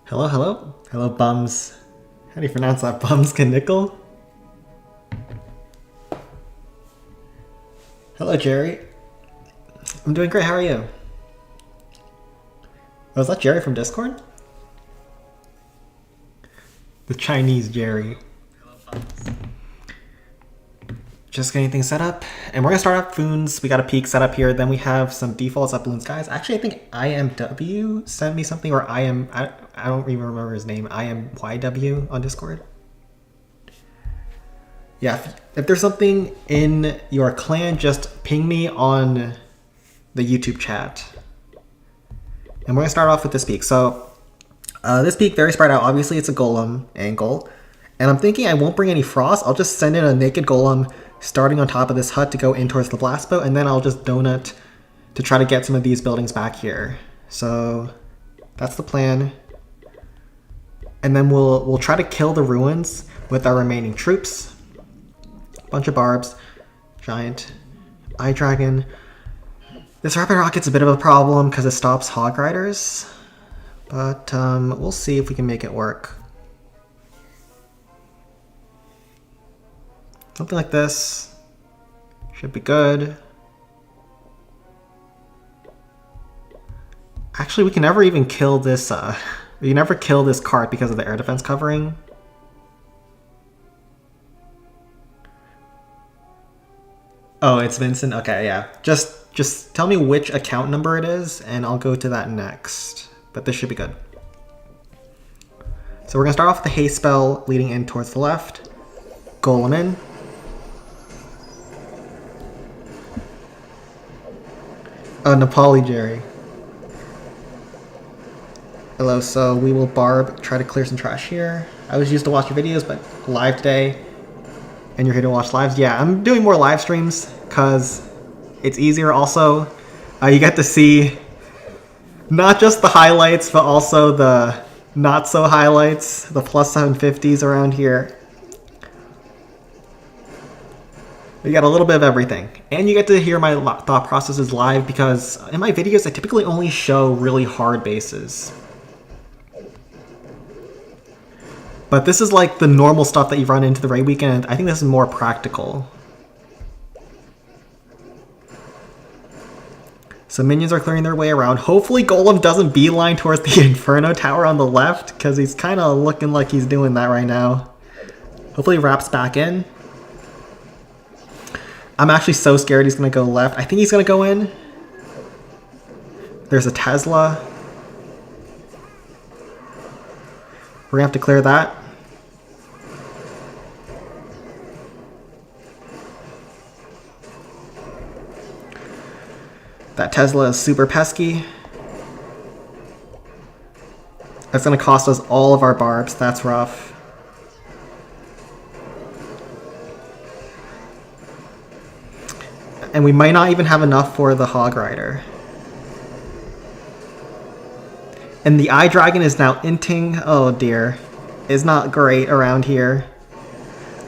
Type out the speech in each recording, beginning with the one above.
Hello, hello? Hello, Bums. How do you pronounce that? Bumskin Hello, Jerry. I'm doing great, how are you? Oh, is that Jerry from Discord? The Chinese Jerry. Just getting things set up. And we're gonna start off Foons. We got a peak set up here. Then we have some defaults up Balloons Guys. Actually, I think IMW sent me something, or I don't even remember his name. IMYW on Discord. Yeah, if there's something in your clan, just ping me on the YouTube chat. And we're gonna start off with this peak. So this peak, very spread out. Obviously, it's a golem angle. And I'm thinking I won't bring any frost. I'll just send in a naked golem starting on top of this hut to go in towards the blast bow, and then I'll just donut to try to get some of these buildings back here. So that's the plan. And then we'll try to kill the ruins with our remaining troops. Bunch of barbs, giant, eye dragon. This rapid rocket's a bit of a problem because it stops hog riders, but we'll see if we can make it work. Something like this should be good. Actually, we can never even kill this. We can never kill this cart because of the air defense covering. Oh, it's Vincent? Okay, yeah. Just tell me which account number it is, and I'll go to that next. But this should be good. So we're going to start off with the haste spell leading in towards the left. Golem in. Oh, Nepali Jerry. Hello, so we will barb, try to clear some trash here. I was used to watch your videos, but live today. And you're here to watch lives? Yeah, I'm doing more live streams because it's easier. Also, you get to see not just the highlights, but also the not so highlights, the plus 750s around here. You got a little bit of everything. And you get to hear my thought processes live because in my videos, I typically only show really hard bases. But this is like the normal stuff that you run into the raid weekend. I think this is more practical. So minions are clearing their way around. Hopefully Golem doesn't beeline towards the Inferno Tower on the left, because he's kind of looking like he's doing that right now. Hopefully he wraps back in. I'm actually so scared he's going to go left. I think he's going to go in. There's a Tesla. We're going to have to clear that. That Tesla is super pesky. That's going to cost us all of our barbs. That's rough. And we might not even have enough for the Hog Rider. And the Eye Dragon is now inting. Oh dear. It's not great around here.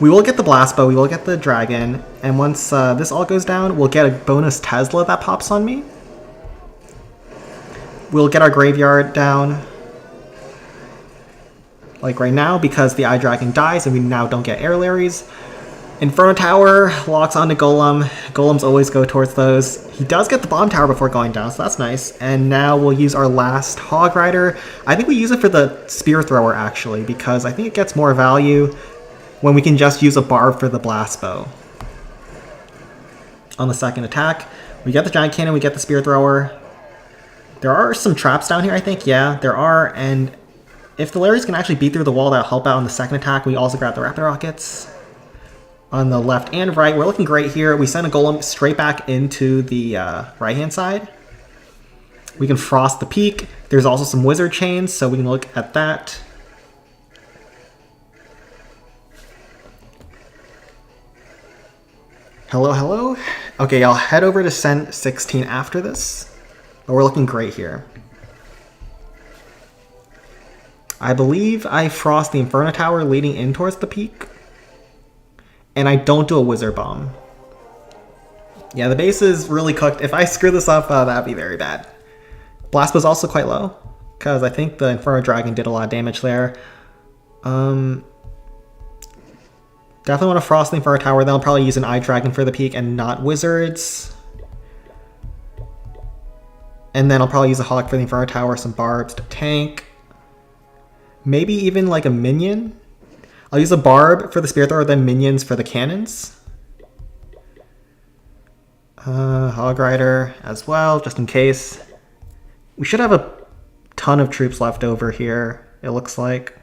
We will get the Blast Bow, we will get the Dragon, and once this all goes down, we'll get a bonus Tesla that pops on me. We'll get our Graveyard down. Like right now, because the Eye Dragon dies and we now don't get Air Larrys. Inferno Tower locks onto Golem. Golems always go towards those. He does get the Bomb Tower before going down, so that's nice. And now we'll use our last Hog Rider. I think we use it for the Spear Thrower, actually, because I think it gets more value when we can just use a barb for the Blast Bow. On the second attack, we get the Giant Cannon, we get the Spear Thrower. There are some traps down here, I think. Yeah, there are. And if the Larrys can actually beat through the wall, that'll help out on the second attack. We also grab the Rapid Rockets. On the left and right, we're looking great here. We send a Golem straight back into the right-hand side. We can frost the peak. There's also some Wizard Chains, so we can look at that. Hello, hello. Okay, I'll head over to Cent 16 after this. But we're looking great here. I believe I frost the Inferno Tower leading in towards the peak. And I don't do a Wizard Bomb. Yeah, the base is really cooked. If I screw this up, that'd be very bad. Blast was also quite low. because I think the Inferno Dragon did a lot of damage there. Definitely want to Frost the Inferno Tower, then I'll probably use an Eye Dragon for the peak and not Wizards. And then I'll probably use a Hawk for the Inferno Tower, some Barbs to tank. Maybe even like a Minion. I'll use a Barb for the Spear Thrower, then Minions for the Cannons. Hog Rider as well, just in case. We should have a ton of troops left over here, it looks like.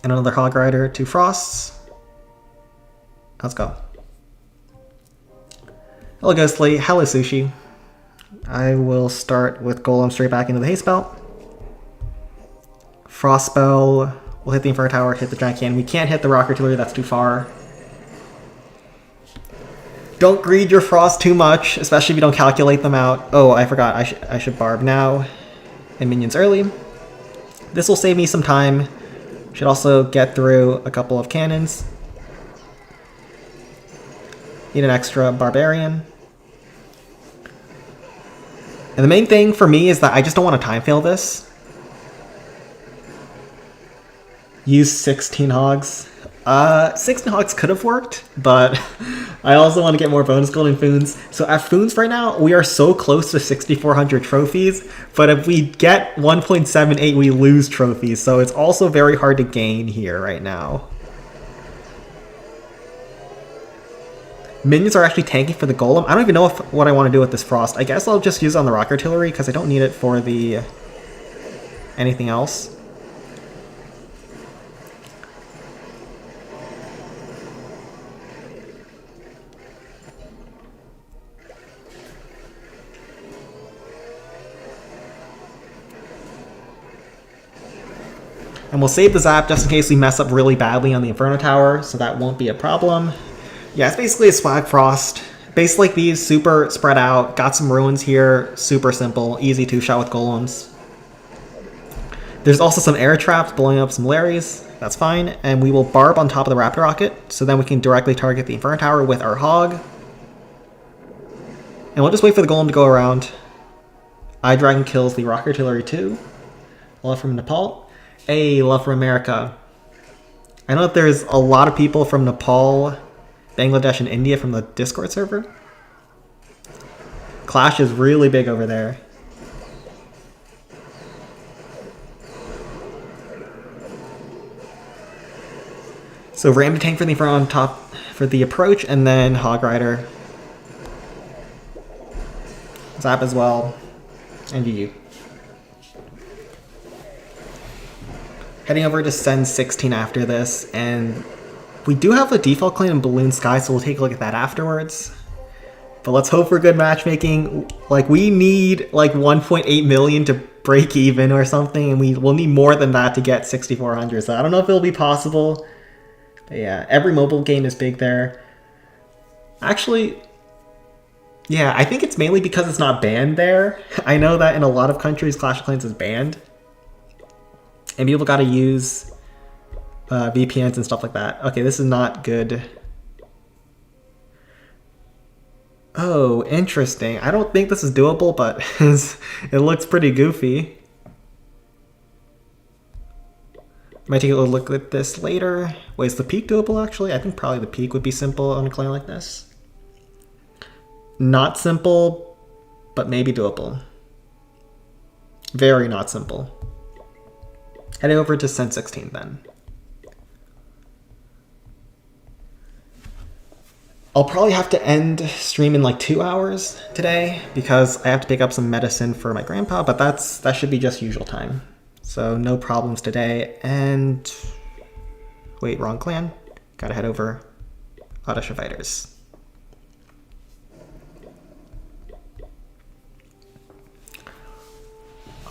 And another Hog Rider, 2 Frosts. Let's go. Hello Ghostly, hello Sushi. I will start with Golem straight back into the Haste Belt. Frost Spell. We'll hit the Inferno Tower, hit the Giant Cannon. We can't hit the Rock Artillery, that's too far. Don't greed your Frost too much, especially if you don't calculate them out. Oh, I forgot, I should Barb now. And Minions early. This will save me some time. Should also get through a couple of cannons. Need an extra Barbarian. And the main thing for me is that I just don't want to time fail this. Use 16 Hogs. 16 Hogs could have worked, but I also want to get more bonus golden Foons. So at Foons right now, we are so close to 6,400 trophies, but if we get 1.78, we lose trophies. So it's also very hard to gain here right now. Minions are actually tanking for the Golem. I don't even know what I want to do with this Frost. I guess I'll just use it on the Rock Artillery because I don't need it for the anything else. And we'll save the Zap just in case we mess up really badly on the Inferno Tower, so that won't be a problem. Yeah, it's basically a Swag Frost. Base like these, super spread out, got some ruins here, super simple, easy 2-shot with Golems. There's also some air traps blowing up some Larrys, that's fine, and we will Barb on top of the Raptor Rocket, so then we can directly target the Inferno Tower with our Hog. And we'll just wait for the Golem to go around. Eye Dragon kills the Rock Artillery too. Love from Nepal. Hey, love from America. I know that there's a lot of people from Nepal, Bangladesh, and India from the Discord server. Clash is really big over there. So Ram to tank for the Inferno on top for the approach, and then Hog Rider. Zap as well, and GG. Heading over to Send 16 after this, and we do have a default claim in Balloon Sky, so we'll take a look at that afterwards. But let's hope for good matchmaking. Like, we need like 1.8 million to break even or something, and we'll need more than that to get 6,400. So I don't know if it'll be possible. But yeah, every mobile game is big there. Actually, yeah, I think it's mainly because it's not banned there. I know that in a lot of countries, Clash of Clans is banned. And people gotta use VPNs and stuff like that. Okay, this is not good. Oh, interesting. I don't think this is doable, but it looks pretty goofy. Might take a look at this later. Wait, is the peak doable actually? I think probably the peak would be simple on a clan like this. Not simple, but maybe doable. Very not simple. Heading over to Send 16 then. I'll probably have to end stream in like 2 hours today because I have to pick up some medicine for my grandpa, but that should be just usual time. So no problems today. And wait, wrong clan. Gotta head over. Audition Fighters.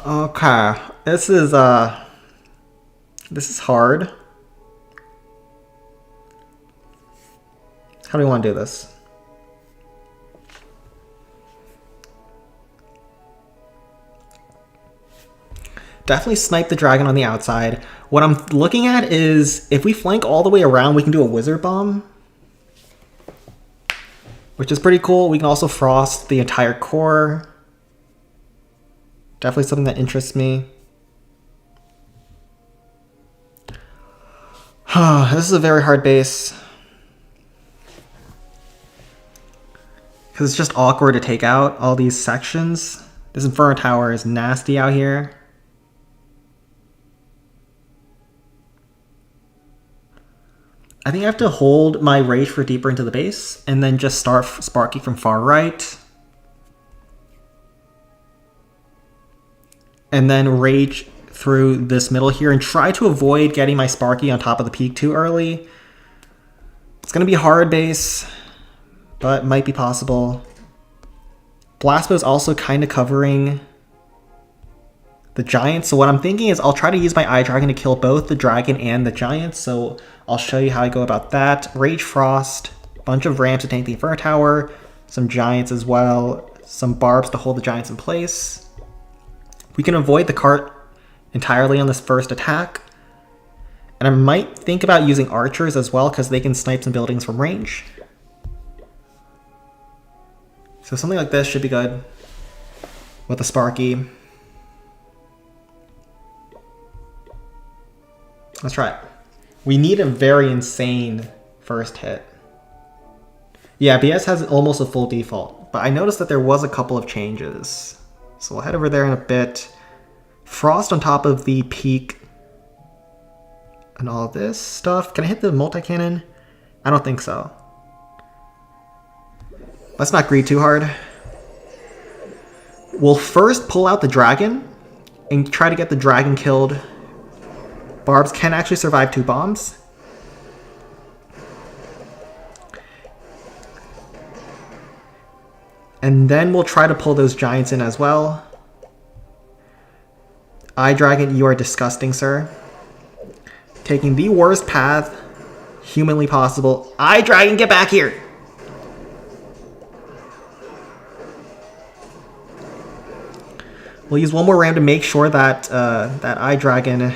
Okay, this is hard. How do we want to do this? Definitely snipe the dragon on the outside. What I'm looking at is if we flank all the way around, we can do a wizard bomb. which is pretty cool. We can also frost the entire core. Definitely something that interests me. This is a very hard base. Because it's just awkward to take out all these sections. This Inferno Tower is nasty out here. I think I have to hold my Rage for deeper into the base and then just start Sparky from far right. And then Rage through this middle here and try to avoid getting my Sparky on top of the peak too early. It's going to be a hard base, but might be possible. Blast Bow is also kind of covering the Giants, so what I'm thinking is I'll try to use my Eye Dragon to kill both the Dragon and the Giants, so I'll show you how I go about that. Rage Frost, bunch of ramps to tank the Inferno Tower, some Giants as well, some barbs to hold the Giants in place. We can avoid the cart entirely on this first attack, and I might think about using archers as well because they can snipe some buildings from range. So something like this should be good with a Sparky. Let's try it. We need a very insane first hit. Yeah, BS has almost a full default, but I noticed that there was a couple of changes. So we'll head over there in a bit. Frost on top of the peak and all this stuff. Can I hit the multi-cannon? I don't think so. Let's not greed too hard. We'll first pull out the dragon and try to get the dragon killed. Barbs can actually survive 2 bombs. And then we'll try to pull those giants in as well. Eye Dragon, you are disgusting, sir. Taking the worst path humanly possible. Eye Dragon, get back here! We'll use one more ram to make sure that that Eye Dragon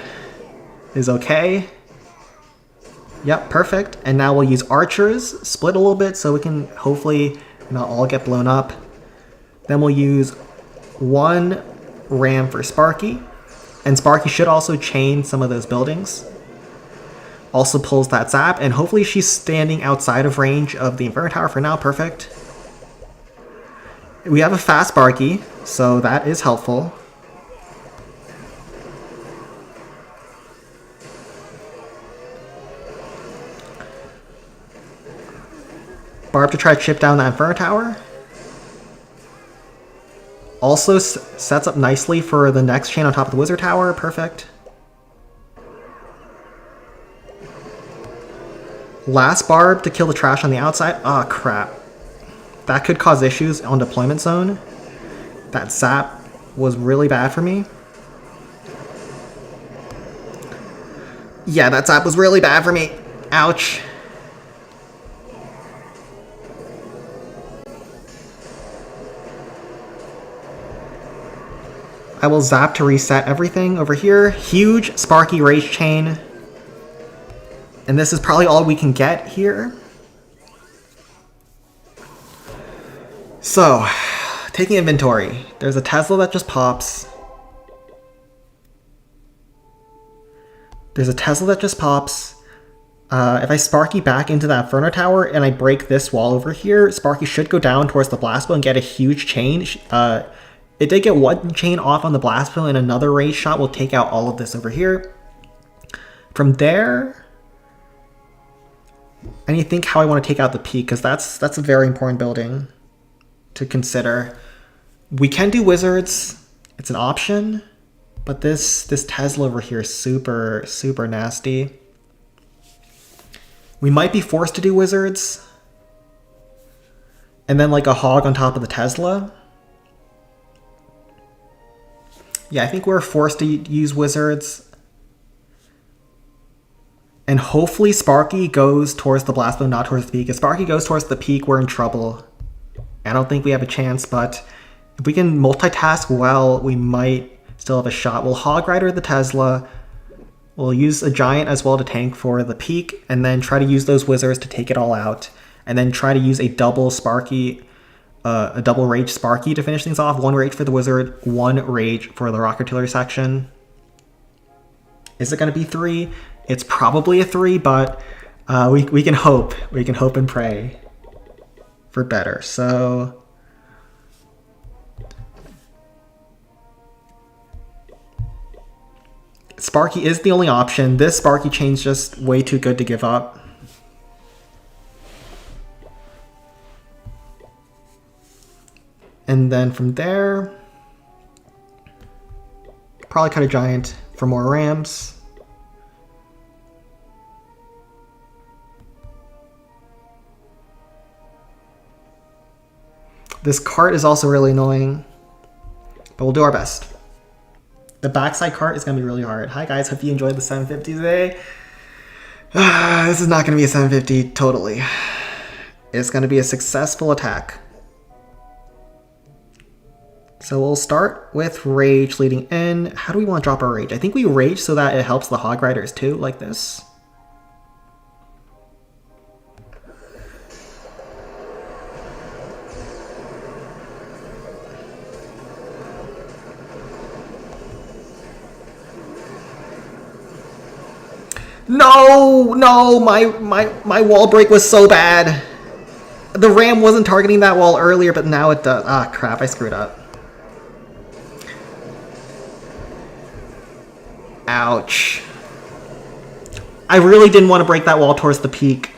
is okay. Yep, perfect. And now we'll use archers, split a little bit so we can hopefully not all get blown up. Then we'll use 1 ram for Sparky. And Sparky should also chain some of those buildings. Also pulls that zap, and hopefully she's standing outside of range of the Inferno Tower for now. Perfect. We have a fast Sparky, so that is helpful. Barb to try to chip down that Inferno Tower. Also sets up nicely for the next chain on top of the Wizard Tower. Perfect. Last Barb to kill the trash on the outside. Ah, crap. That could cause issues on deployment zone. That zap was really bad for me. Yeah, that zap was really bad for me. Ouch. I will zap to reset everything over here. Huge Sparky Rage Chain. And this is probably all we can get here. So, taking inventory. There's a Tesla that just pops. There's a Tesla that just pops. If I Sparky back into that Inferno Tower and I break this wall over here, Sparky should go down towards the Blast Bow and get a huge chain. It did get 1 chain off on the Blast Bow, and another Rage Shot will take out all of this over here. From there, I need to think how I want to take out the peak, because that's a very important building to consider. We can do wizards. It's an option, but this Tesla over here is super, super nasty. We might be forced to do wizards, and then like a hog on top of the Tesla. Yeah, I think we're forced to use wizards. And hopefully Sparky goes towards the Blast Bow, not towards the peak. If Sparky goes towards the peak, we're in trouble. I don't think we have a chance, but if we can multitask well, we might still have a shot. We'll Hog Rider the Tesla. We'll use a Giant as well to tank for the peak, and then try to use those wizards to take it all out. and then try to use a double Sparky, a double Rage Sparky to finish things off. 1 Rage for the Wizard, 1 Rage for the Rock Artillery section. Is it going to be 3? It's probably a 3, but we can hope. We can hope and pray for better. So Sparky is the only option. This Sparky chain's just way too good to give up. And then from there, probably cut a Giant for more Rams. This cart is also really annoying, but we'll do our best. The backside cart is going to be really hard. Hi guys, hope you enjoyed the 750 today. This is not going to be a 750 totally. It's going to be a successful attack. So we'll start with Rage leading in. How do we want to drop our Rage? I think we Rage so that it helps the Hog Riders too, like this. No, my wall break was so bad. The Ram wasn't targeting that wall earlier, but now it does. Ah, crap, I screwed up. Ouch. I really didn't want to break that wall towards the peak.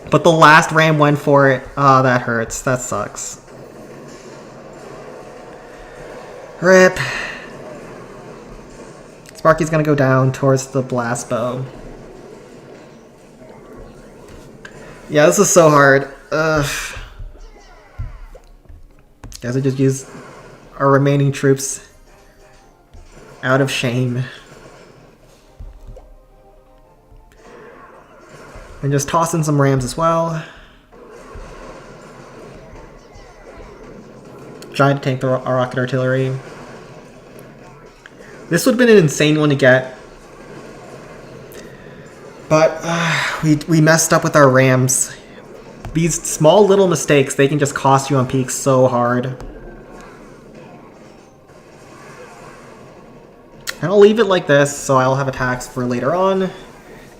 But the last Ram went for it. Ah, that hurts. That sucks. RIP. Sparky's gonna go down towards the blast bow. Yeah, this is so hard. Ugh. Guess I just use our remaining troops out of shame. And just toss in some Rams as well. Giant to tank our rocket artillery. This would have been an insane one to get. But we messed up with our Rams. These small little mistakes, they can just cost you on peaks so hard. And I'll leave it like this, so I'll have attacks for later on.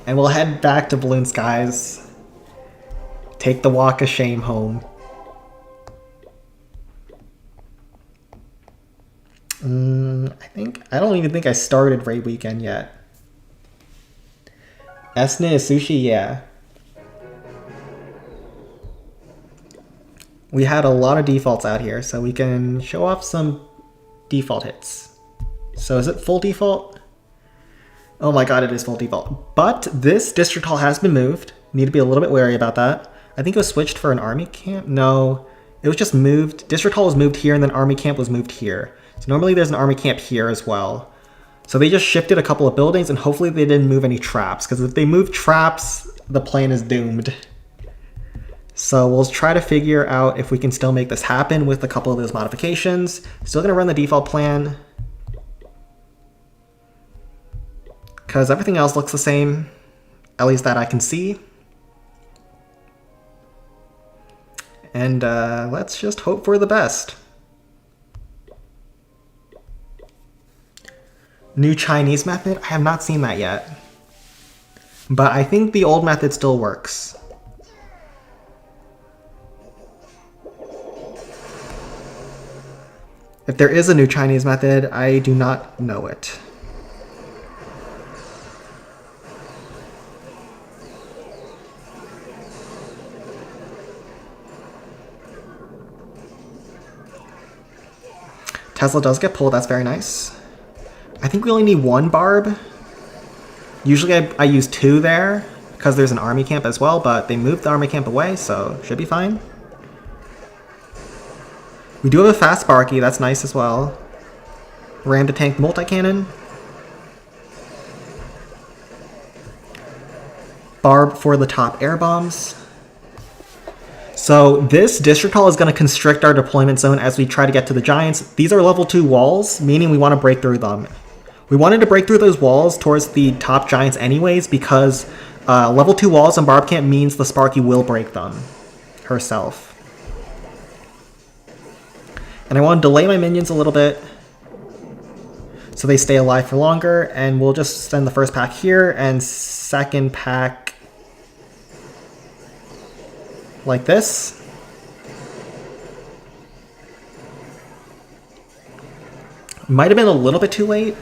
And we'll head back to Balloon Skies. Take the walk of shame home. I don't even think I started Raid Weekend yet. Esna is sushi, yeah. We had a lot of defaults out here, so we can show off some default hits. So is it full default? Oh my god, it is full default. But this district hall has been moved. Need to be a little bit wary about that. I think it was switched for an army camp. No, it was just moved. District hall was moved here, and then army camp was moved here. So normally there's an army camp here as well. So they just shifted a couple of buildings, and hopefully they didn't move any traps, because if they move traps, the plan is doomed. So we'll try to figure out if we can still make this happen with a couple of those modifications. Still gonna run the default plan, because everything else looks the same, at least that I can see. And let's just hope for the best. New Chinese method? I have not seen that yet. But I think the old method still works. If there is a new Chinese method, I do not know it. Tesla does get pulled, that's very nice. I think we only need 1 barb. Usually I use 2 there, because there's an army camp as well, but they moved the army camp away, so should be fine. We do have a fast Sparky, that's nice as well. Ram to tank multi-cannon. Barb for the top air bombs. So this district hall is going to constrict our deployment zone as we try to get to the giants. These are level 2 walls, meaning we want to break through them. We wanted to break through those walls towards the top giants anyways because Level 2 walls on Barb Camp means the Sparky will break them herself. And I want to delay my minions a little bit so they stay alive for longer, and we'll just send the first pack here and second pack like this. Might have been a little bit too late,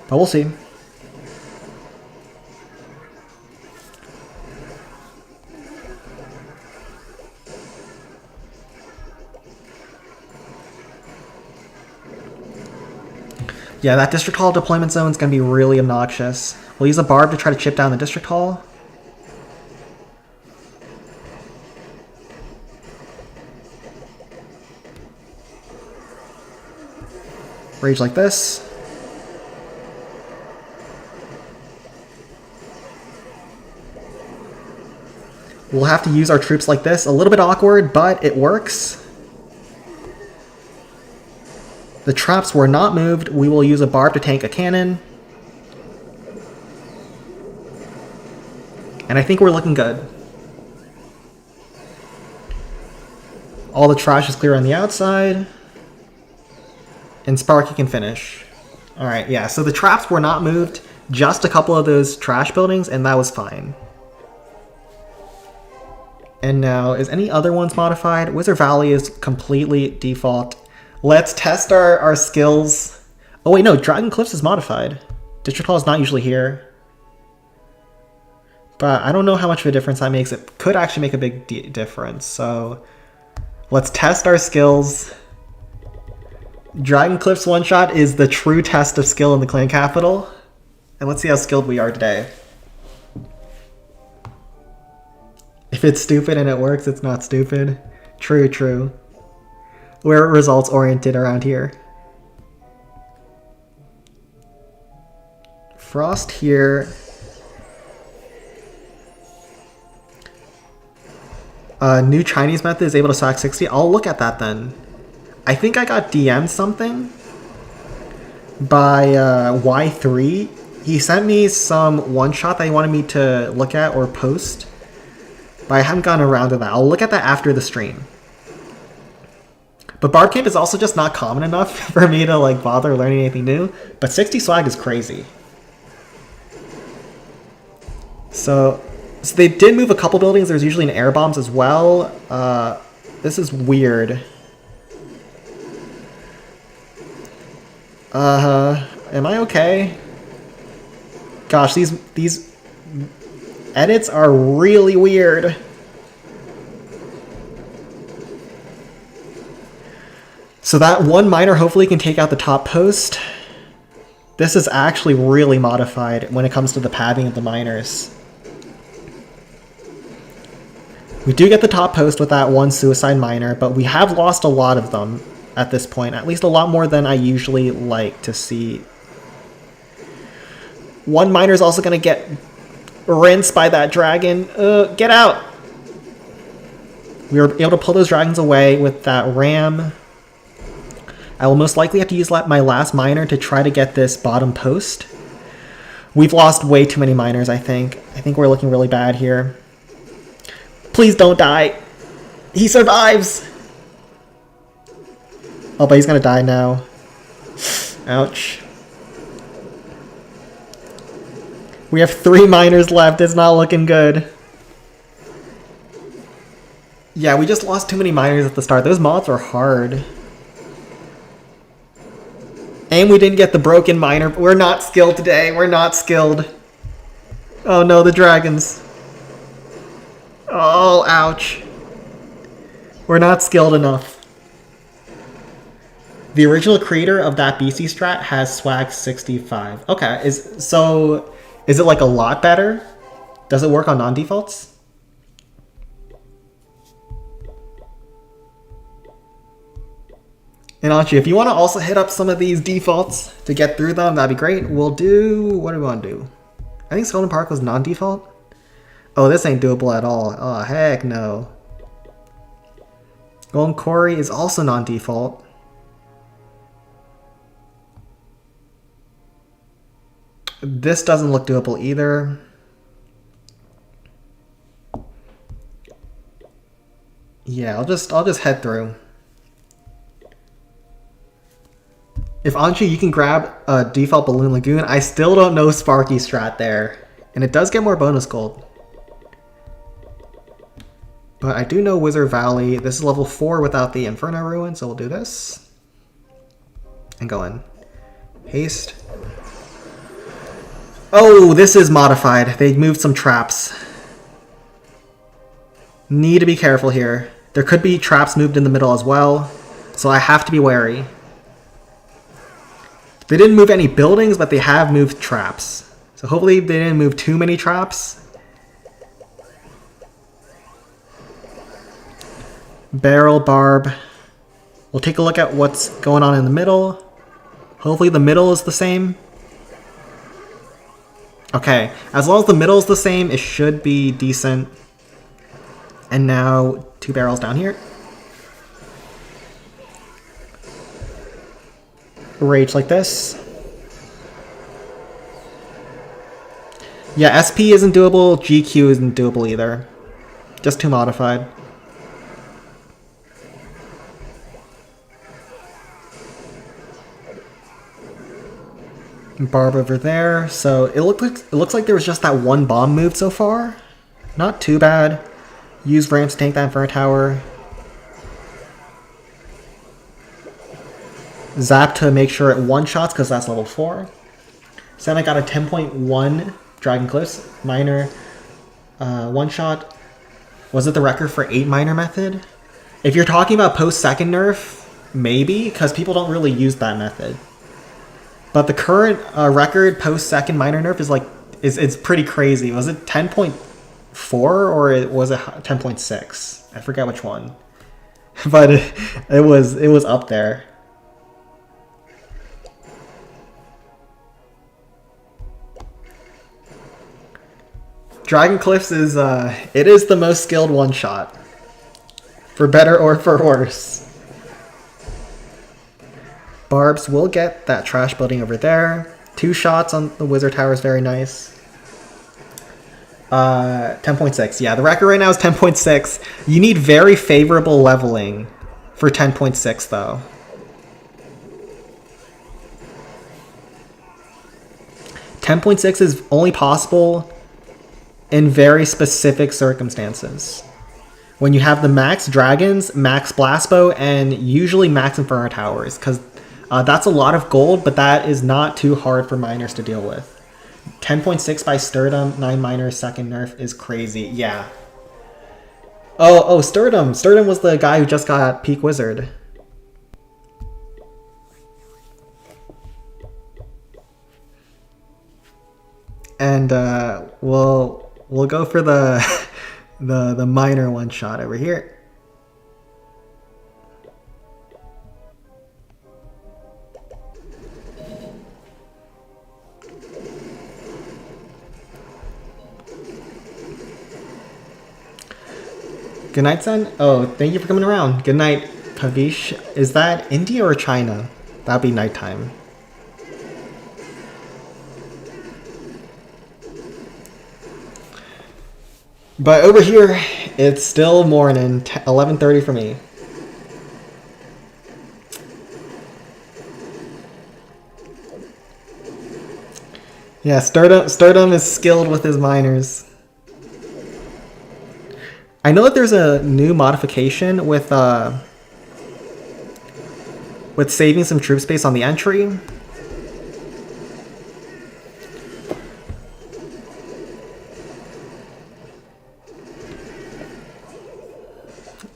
but we'll see. Yeah, that District Hall deployment zone is going to be really obnoxious. We'll use a Barb to try to chip down the District Hall. Rage like this. We'll have to use our troops like this. A little bit awkward, but it works. The traps were not moved. We will use a Barb to tank a cannon. And I think we're looking good. All the trash is clear on the outside. And Sparky can finish. Alright, yeah, so the traps were not moved. Just a couple of those trash buildings, and that was fine. And now, is any other ones modified? Wizard Valley is completely default. Let's test our skills. Oh wait, no, Dragon Cliffs is modified. District Hall is not usually here. But I don't know how much of a difference that makes. It could actually make a big difference. So let's test our skills. Dragon Cliffs one-shot is the true test of skill in the clan capital. And let's see how skilled we are today. If it's stupid and it works, it's not stupid. True, true. We're results oriented around here. Frost here. New Chinese method is able to sack 60. I'll look at that then. I think I got DM'd something by Y3. He sent me some one-shot that he wanted me to look at or post. But I haven't gotten around to that. I'll look at that after the stream. But Barb Camp is also just not common enough for me to like bother learning anything new. But 60 swag is crazy. So they did move a couple buildings. There's usually an air bombs as well. This is weird. Am I okay? Gosh, these edits are really weird. So that one miner hopefully can take out the top post. This is actually really modified when it comes to the padding of the miners. We do get the top post with that one suicide miner, but we have lost a lot of them at this point. At least a lot more than I usually like to see. One miner is also going to get rinsed by that dragon. Get out! We were able to pull those dragons away with that ram. I will most likely have to use my last miner to try to get this bottom post. We've lost way too many miners, I think. I think we're looking really bad here. Please don't die. He survives! Oh, but he's gonna die now. Ouch. We have 3 miners left. It's not looking good. Yeah, we just lost too many miners at the start. Those mobs are hard. And we didn't get the broken miner. We're not skilled today. We're not skilled. Oh no, the dragons. Oh, ouch. We're not skilled enough. The original creator of that BC strat has swag 65. Okay, is it like a lot better? Does it work on non-defaults? And Anchi, if you want to also hit up some of these defaults to get through them, that'd be great. We'll do... what do we want to do? I think Golden Park was non-default. Oh, this ain't doable at all. Oh, heck no. Golden Quarry is also non-default. This doesn't look doable either. Yeah, I'll just head through. If Anju, you can grab a default Balloon Lagoon. I still don't know Sparky strat there. And it does get more bonus gold. But I do know Wizard Valley. This is level 4 without the Inferno Ruin, so we'll do this. And go in. Haste. Oh, this is modified. They moved some traps. Need to be careful here. There could be traps moved in the middle as well, so I have to be wary. They didn't move any buildings, but they have moved traps. So hopefully they didn't move too many traps. Barrel, barb. We'll take a look at what's going on in the middle. Hopefully the middle is the same. Okay, as long as the middle is the same, it should be decent. And now 2 barrels down here. Rage like this. Yeah, SP isn't doable, GQ isn't doable either. Just too modified. Barb over there. So it looks like there was just that one bomb moved so far. Not too bad. Use ramp to tank that Inferno Tower. Zap to make sure it one-shots because that's level 4. So then I got a 10.1 Dragon Cliffs Miner one-shot. Was it the record for 8 Miner method? If you're talking about post-second nerf, maybe, because people don't really use that method. But the current record post-second Miner nerf is like, it's pretty crazy. Was it 10.4 or was it 10.6? I forget which one. But it was up there. Dragon Cliffs is it is the most skilled one shot. For better or for worse. Barbs will get that trash building over there. 2 shots on the Wizard Tower is very nice. 10.6. Yeah, the record right now is 10.6. You need very favorable leveling for 10.6 though. 10.6 is only possible in very specific circumstances. When you have the max dragons, max blast bow, and usually max Inferno Towers, because that's a lot of gold, but that is not too hard for miners to deal with. 10.6 by Sturdum, 9 miners, second nerf is crazy. Yeah. Oh, Sturdum. Sturdum was the guy who just got Peak Wizard. And we'll go for the the minor one shot over here. Good night, son. Oh, thank you for coming around. Good night, Kavish. Is that India or China? That'd be nighttime. But over here, it's still morning, 11:30 for me. Yeah, Sturdum is skilled with his miners. I know that there's a new modification with saving some troop space on the entry.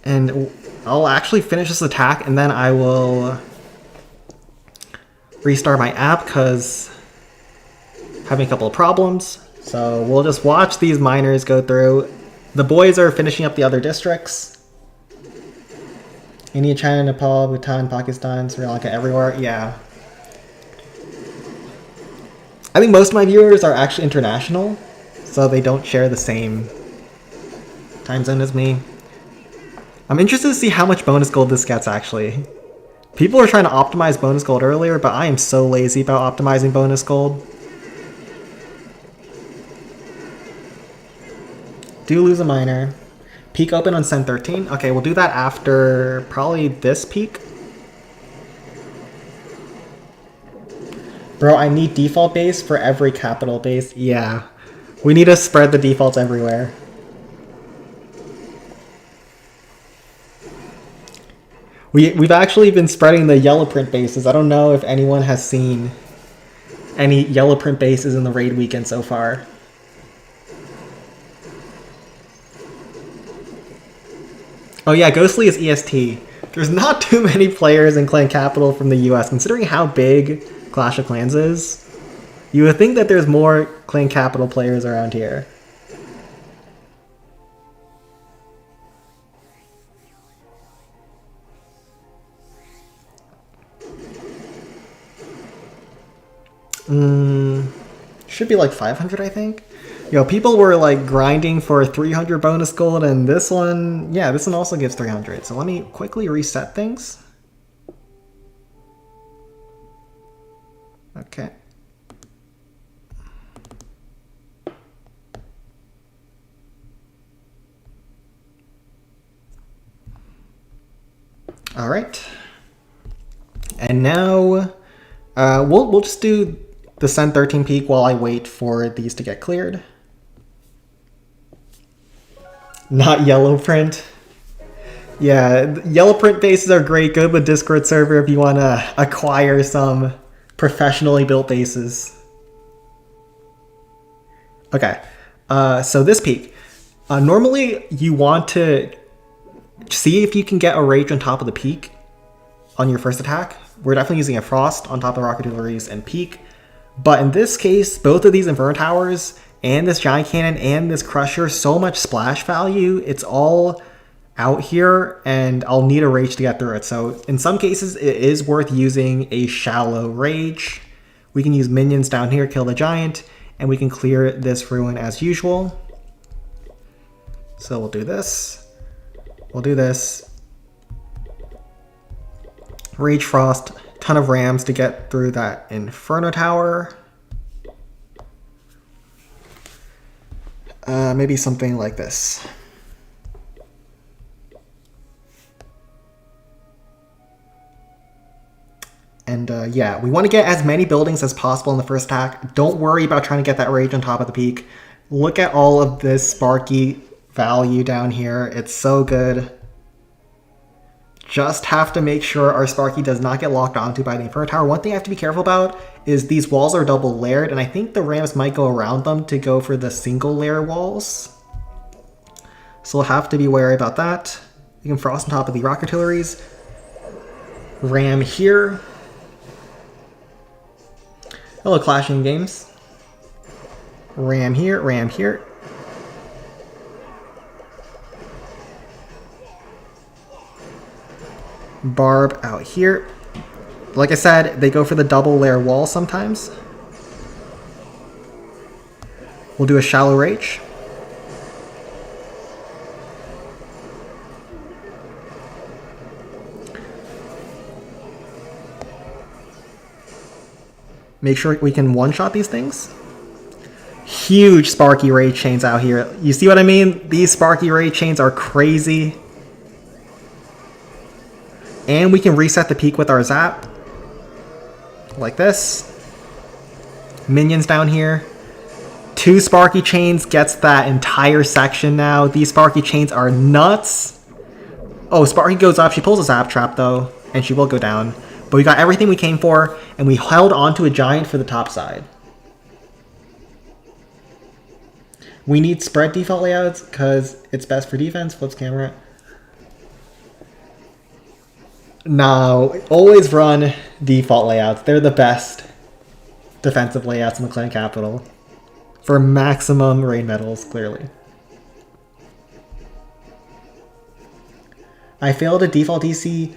And I'll actually finish this attack and then I will restart my app because having a couple of problems. So we'll just watch these miners go through. The boys are finishing up the other districts. India, China, Nepal, Bhutan, Pakistan, Sri Lanka, everywhere. Yeah. I think most of my viewers are actually international, so they don't share the same time zone as me. I'm interested to see how much bonus gold this gets, actually. People were trying to optimize bonus gold earlier, but I am so lazy about optimizing bonus gold. Do lose a minor. Peak open on Sen 13. Okay, we'll do that after probably this peak. Bro, I need default base for every capital base. Yeah. We need to spread the defaults everywhere. We've actually been spreading the yellow print bases. I don't know if anyone has seen any yellow print bases in the raid weekend so far. Oh yeah, Ghostly is EST. There's not too many players in Clan Capital from the US, considering how big Clash of Clans is. You would think that there's more Clan Capital players around here. Should be like 500, I think. Yo, people were like grinding for 300 bonus gold, and this one, yeah, this one also gives 300. So let me quickly reset things. Okay. All right. And now we'll just do the Sen 13 peak while I wait for these to get cleared. Not yellow print. Yeah, yellow print bases are great. Good with Discord server if you want to acquire some professionally built bases. Okay, so this peak. Normally you want to see if you can get a rage on top of the peak on your first attack. We're definitely using a frost on top of rocket artilleries and peak. But in this case, both of these Inferno Towers and this Giant Cannon and this Crusher, so much splash value. It's all out here, and I'll need a Rage to get through it. So in some cases, it is worth using a shallow Rage. We can use minions down here, kill the Giant, and we can clear this ruin as usual. So we'll do this. We'll do this. Rage Frost. Ton of rams to get through that Inferno Tower. Maybe something like this. And yeah, we want to get as many buildings as possible in the first attack. Don't worry about trying to get that rage on top of the peak. Look at all of this Sparky value down here. It's so good. Just have to make sure our Sparky does not get locked onto by the Inferno Tower. One thing I have to be careful about is these walls are double layered, and I think the rams might go around them to go for the single layer walls. So we'll have to be wary about that. You can frost on top of the rock artilleries. Ram here. Hello, Clashing Games. Ram here, ram here. Barb out here. Like I said, they go for the double layer wall sometimes. We'll do a shallow rage. Make sure we can one-shot these things. Huge Sparky Rage chains out here. You see what I mean? These Sparky Rage chains are crazy. And we can reset the peak with our zap. Like this. Minions down here. 2 Sparky chains gets that entire section now. These Sparky chains are nuts. Oh, Sparky goes up. She pulls a zap trap though. And she will go down. But we got everything we came for. And we held onto a giant for the top side. We need spread default layouts because it's best for defense. Flips camera. No, always run default layouts. They're the best defensive layouts in the Clan Capital for maximum raid medals, clearly. I failed a default DC,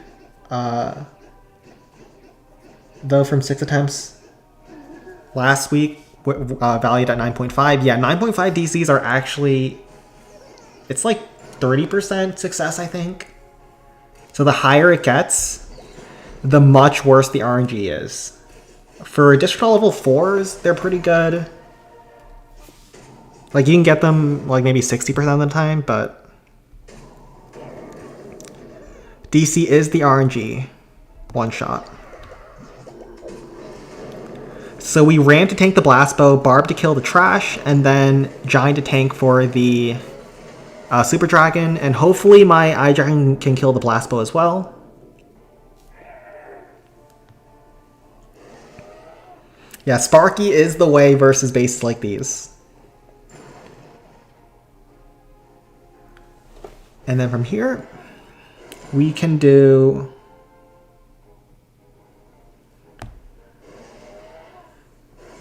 though, from 6 attempts last week, valued at 9.5. Yeah, 9.5 DCs are actually, it's like 30% success, I think. So the higher it gets, the much worse the RNG is. For District level 4s, they're pretty good. Like, you can get them, like, maybe 60% of the time, but DC is the RNG one-shot. So we ran to tank the Blast Bow, Barb to kill the trash, and then Giant to tank for the Super Dragon, and hopefully my Eye Dragon can kill the Blast Bow as well. Yeah, Sparky is the way versus bases like these. And then from here, we can do...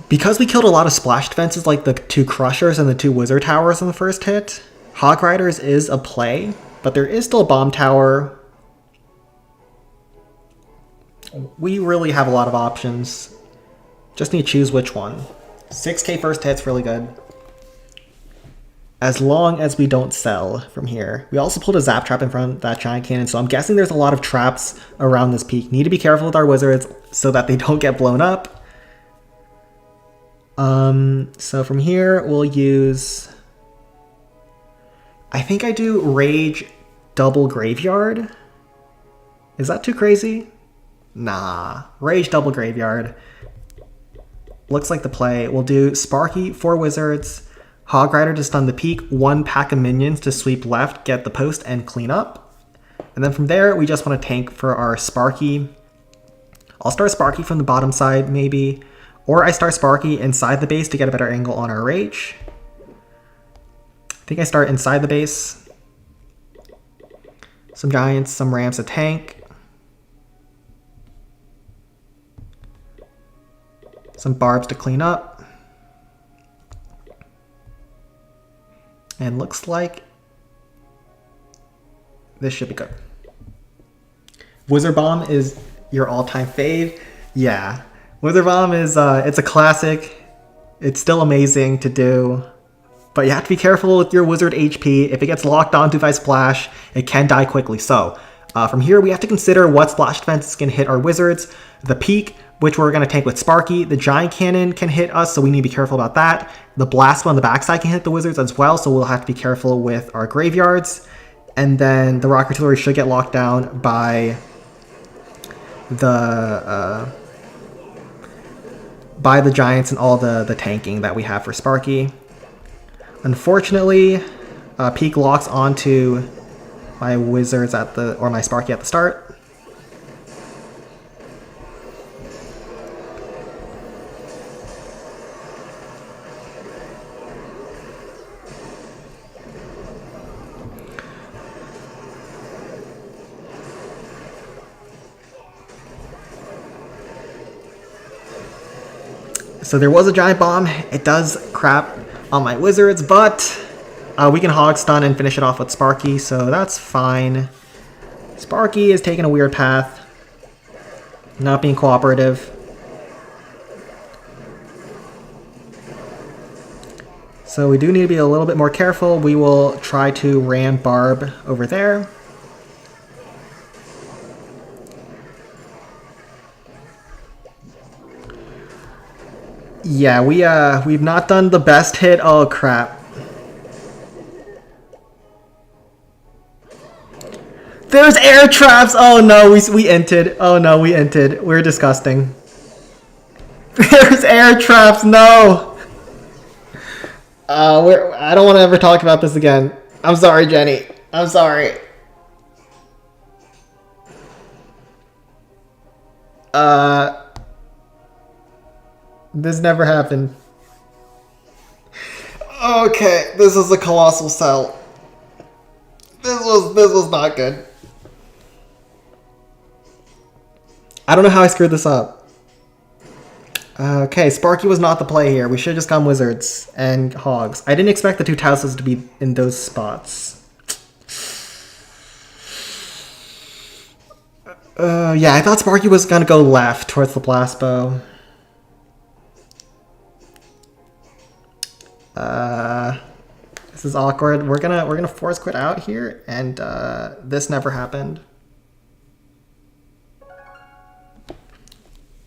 Because we killed a lot of splash defenses like the 2 Crushers and the 2 Wizard Towers on the first hit, Hog Riders is a play, but there is still a Bomb Tower. We really have a lot of options. Just need to choose which one. 6k first hit's really good. As long as we don't sell from here. We also pulled a Zap Trap in front of that Giant Cannon, so I'm guessing there's a lot of traps around this peak. Need to be careful with our Wizards so that they don't get blown up. So from here, we'll use... I think I do Rage double Graveyard. Is that too crazy? Nah. Rage double Graveyard. Looks like the play. We'll do Sparky, 4 Wizards, Hog Rider to stun the peak, 1 pack of minions to sweep left, get the post, and clean up. And then from there, we just want to tank for our Sparky. I'll start Sparky from the bottom side, maybe. Or I start Sparky inside the base to get a better angle on our Rage. I think I start inside the base. Some Giants, some Ramps to tank. Some Barbs to clean up. And looks like this should be good. Wizard Bomb is your all-time fave. Yeah. Wizard Bomb is, it's a classic. It's still amazing to do. But you have to be careful with your Wizard HP. If it gets locked onto by Splash, it can die quickly. So, from here, we have to consider what Splash defense can hit our Wizards. The Peak, which we're going to tank with Sparky. The Giant Cannon can hit us, so we need to be careful about that. The Blast on the backside can hit the Wizards as well, so we'll have to be careful with our Graveyards. And then the Rock Artillery should get locked down by the Giants and all the tanking that we have for Sparky. Unfortunately, Peak locks onto my Wizards or my Sparky at the start. So there was a Giant Bomb. It does crap on my Wizards, but we can Hog Stun and finish it off with Sparky, so that's fine. Sparky is taking a weird path, not being cooperative. So we do need to be a little bit more careful. We will try to ram Barb over there. Yeah, we've not done the best hit. Oh crap. There's air traps! Oh no, we inted. Oh no, we inted. We're disgusting. There's air traps, no! I don't want to ever talk about this again. I'm sorry, Jenny. I'm sorry. This never happened. Okay, this is a colossal sell. This was not good. I don't know how I screwed this up. Okay, Sparky was not the play here. We should have just gone Wizards and Hogs. I didn't expect the 2 Tausos to be in those spots. Yeah, I thought Sparky was gonna go left towards the Blast Bow. This is awkward. We're gonna force quit out here, and this never happened.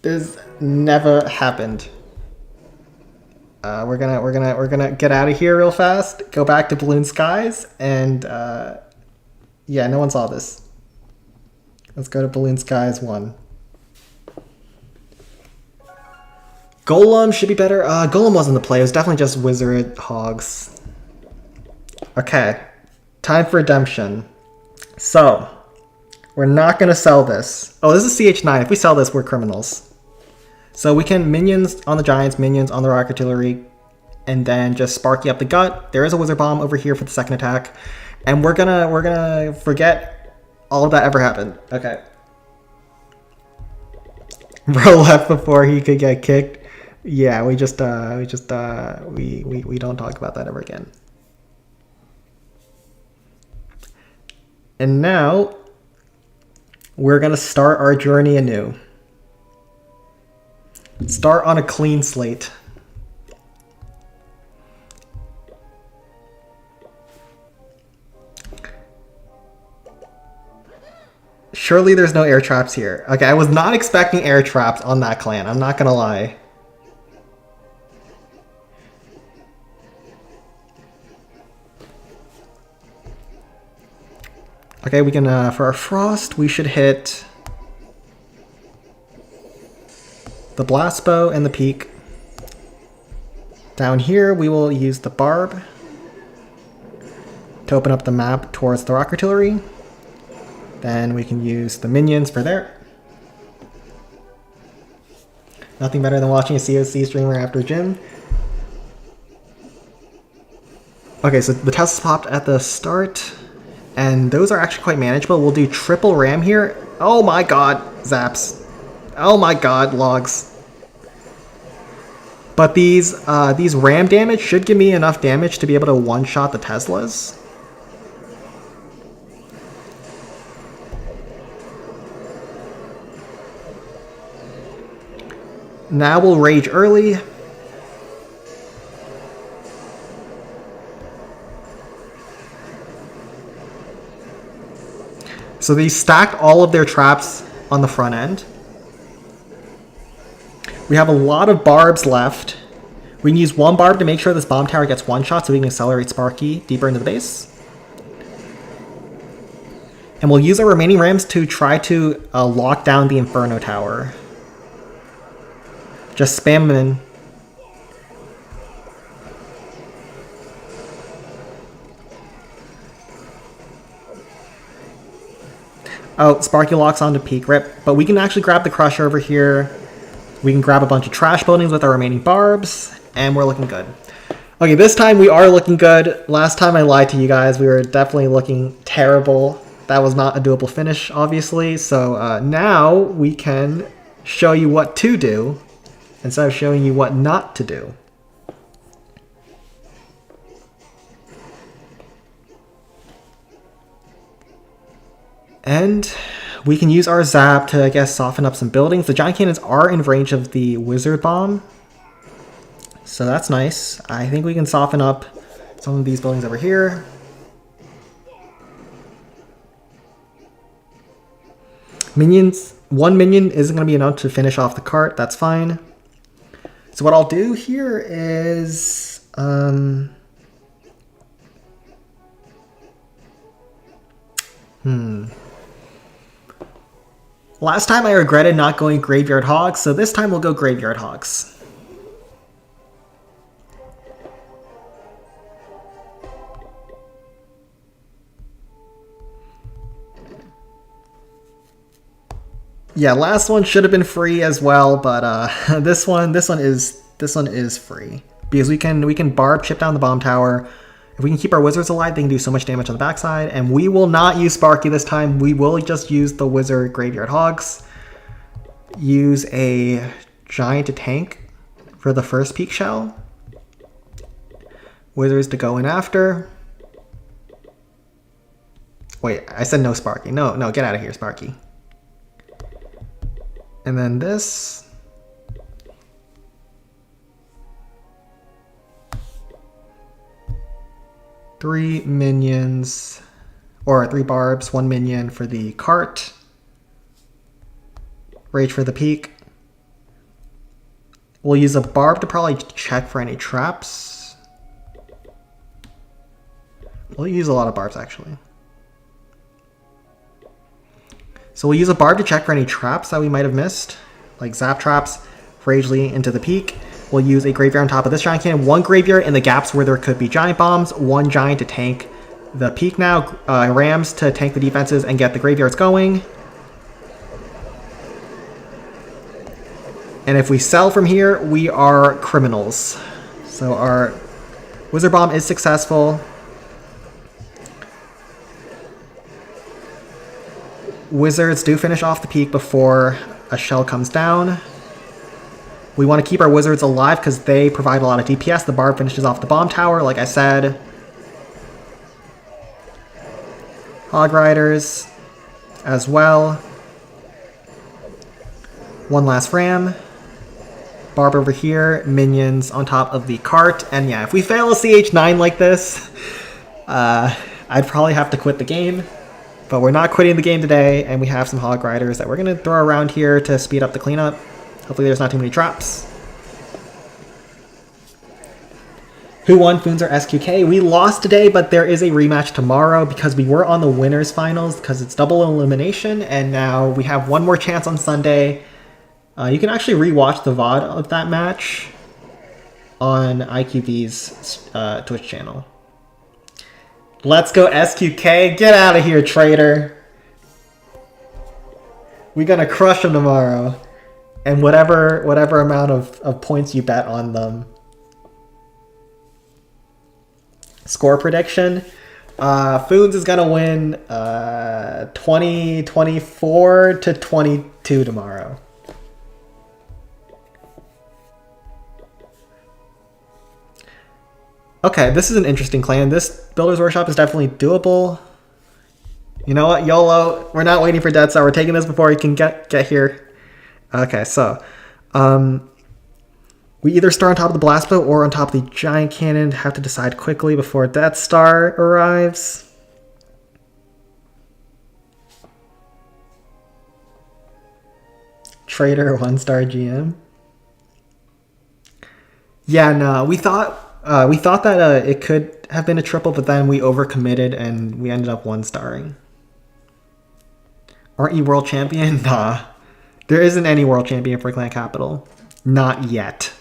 This never happened. We're gonna get out of here real fast. Go back to Balloon Skies, and yeah, no one saw this. Let's go to Balloon Skies 1. Golem should be better. Golem wasn't the play. It was definitely just Wizard Hogs. Okay, time for redemption. So, we're not gonna sell this. Oh, this is CH9. If we sell this, we're criminals. So we can minions on the Giants, minions on the Rock Artillery, and then just Sparky up the gut. There is a Wizard Bomb over here for the second attack, and we're gonna forget all of that ever happened. Okay. Bro left before he could get kicked. Yeah, we don't talk about that ever again. And now we're gonna start our journey anew. Start on a clean slate. Surely there's no air traps here. Okay, I was not expecting air traps on that clan. I'm not gonna lie. Okay, we can, for our Frost, we should hit the Blast Bow and the Peak. Down here, we will use the Barb to open up the map towards the Rock Artillery. Then we can use the minions for there. Nothing better than watching a COC streamer after gym. Okay, so the Teslas popped at the start, and those are actually quite manageable. We'll do triple ram here. Oh my god, zaps. Oh my god, logs. But these ram damage should give me enough damage to be able to one-shot the Teslas. Now we'll rage early. So they stacked all of their traps on the front end. We have a lot of barbs left. We can use one barb to make sure this bomb tower gets one shot so we can accelerate Sparky deeper into the base. And we'll use our remaining rams to try to lock down the Inferno Tower. Just spam them in. Oh, Sparky locks onto Peak, rip. But we can actually grab the Crusher over here. We can grab a bunch of trash buildings with our remaining barbs, and we're looking good. Okay, this time we are looking good. Last time I lied to you guys. We were definitely looking terrible. That was not a doable finish, obviously. So now we can show you what to do instead of showing you what not to do. And we can use our Zap to, I guess, soften up some buildings. The Giant Cannons are in range of the Wizard Bomb, so that's nice. I think we can soften up some of these buildings over here. Minions, one minion isn't going to be enough to finish off the cart. That's fine. So what I'll do here is... Last time I regretted not going Graveyard Hogs, so this time we'll go Graveyard Hogs. Yeah, last one should have been free as well, but this one is free because we can barb chip down the bomb tower. If we can keep our wizards alive, they can do so much damage on the backside. And we will not use Sparky this time. We will just use the wizard Graveyard Hogs. Use a giant to tank for the first Peak Shell. Wizards to go in after. Wait, I said no Sparky. No, get out of here, Sparky. And then this. Three minions, or 3 barbs, 1 minion for the cart. Rage for the Peak. We'll use a barb to probably check for any traps. We'll use a lot of barbs, actually. So we'll use a barb to check for any traps that we might have missed, like zap traps, Ragely into the peak. We'll use a graveyard on top of this giant cannon, one graveyard in the gaps where there could be giant bombs, one giant to tank the peak now, rams to tank the defenses and get the graveyards going. And if we sell from here, we are criminals. So our Wizard Bomb is successful. Wizards do finish off the peak before a shell comes down. We want to keep our wizards alive because they provide a lot of DPS. The barb finishes off the bomb tower, like I said. Hog Riders as well. One last ram. Barb over here. Minions on top of the cart. And yeah, if we fail a CH9 like this, I'd probably have to quit the game. But we're not quitting the game today, and we have some Hog Riders that we're going to throw around here to speed up the cleanup. Hopefully there's not too many traps. Who won Foons or SQK? We lost today, but there is a rematch tomorrow because we were on the winners finals because it's double elimination, and now we have one more chance on Sunday. You can actually rewatch the VOD of that match on IQV's Twitch channel. Let's go SQK. Get out of here, traitor. We're gonna crush them tomorrow. And whatever amount of points you bet on them. Score prediction. Foons is gonna win 24 to 22 tomorrow. Okay, this is an interesting clan. This Builder's Workshop is definitely doable. You know what? YOLO. We're not waiting for Death Star. We're taking this before he can get here. Okay, so we either start on top of the blast bow or on top of the giant cannon. Have to decide quickly before Death Star arrives. Trader 1-star GM. Yeah, no, we thought that it could have been a triple, but then we overcommitted and we ended up 1-starring. Aren't you world champion? Nah. There isn't any world champion for Clan Capital. Not yet.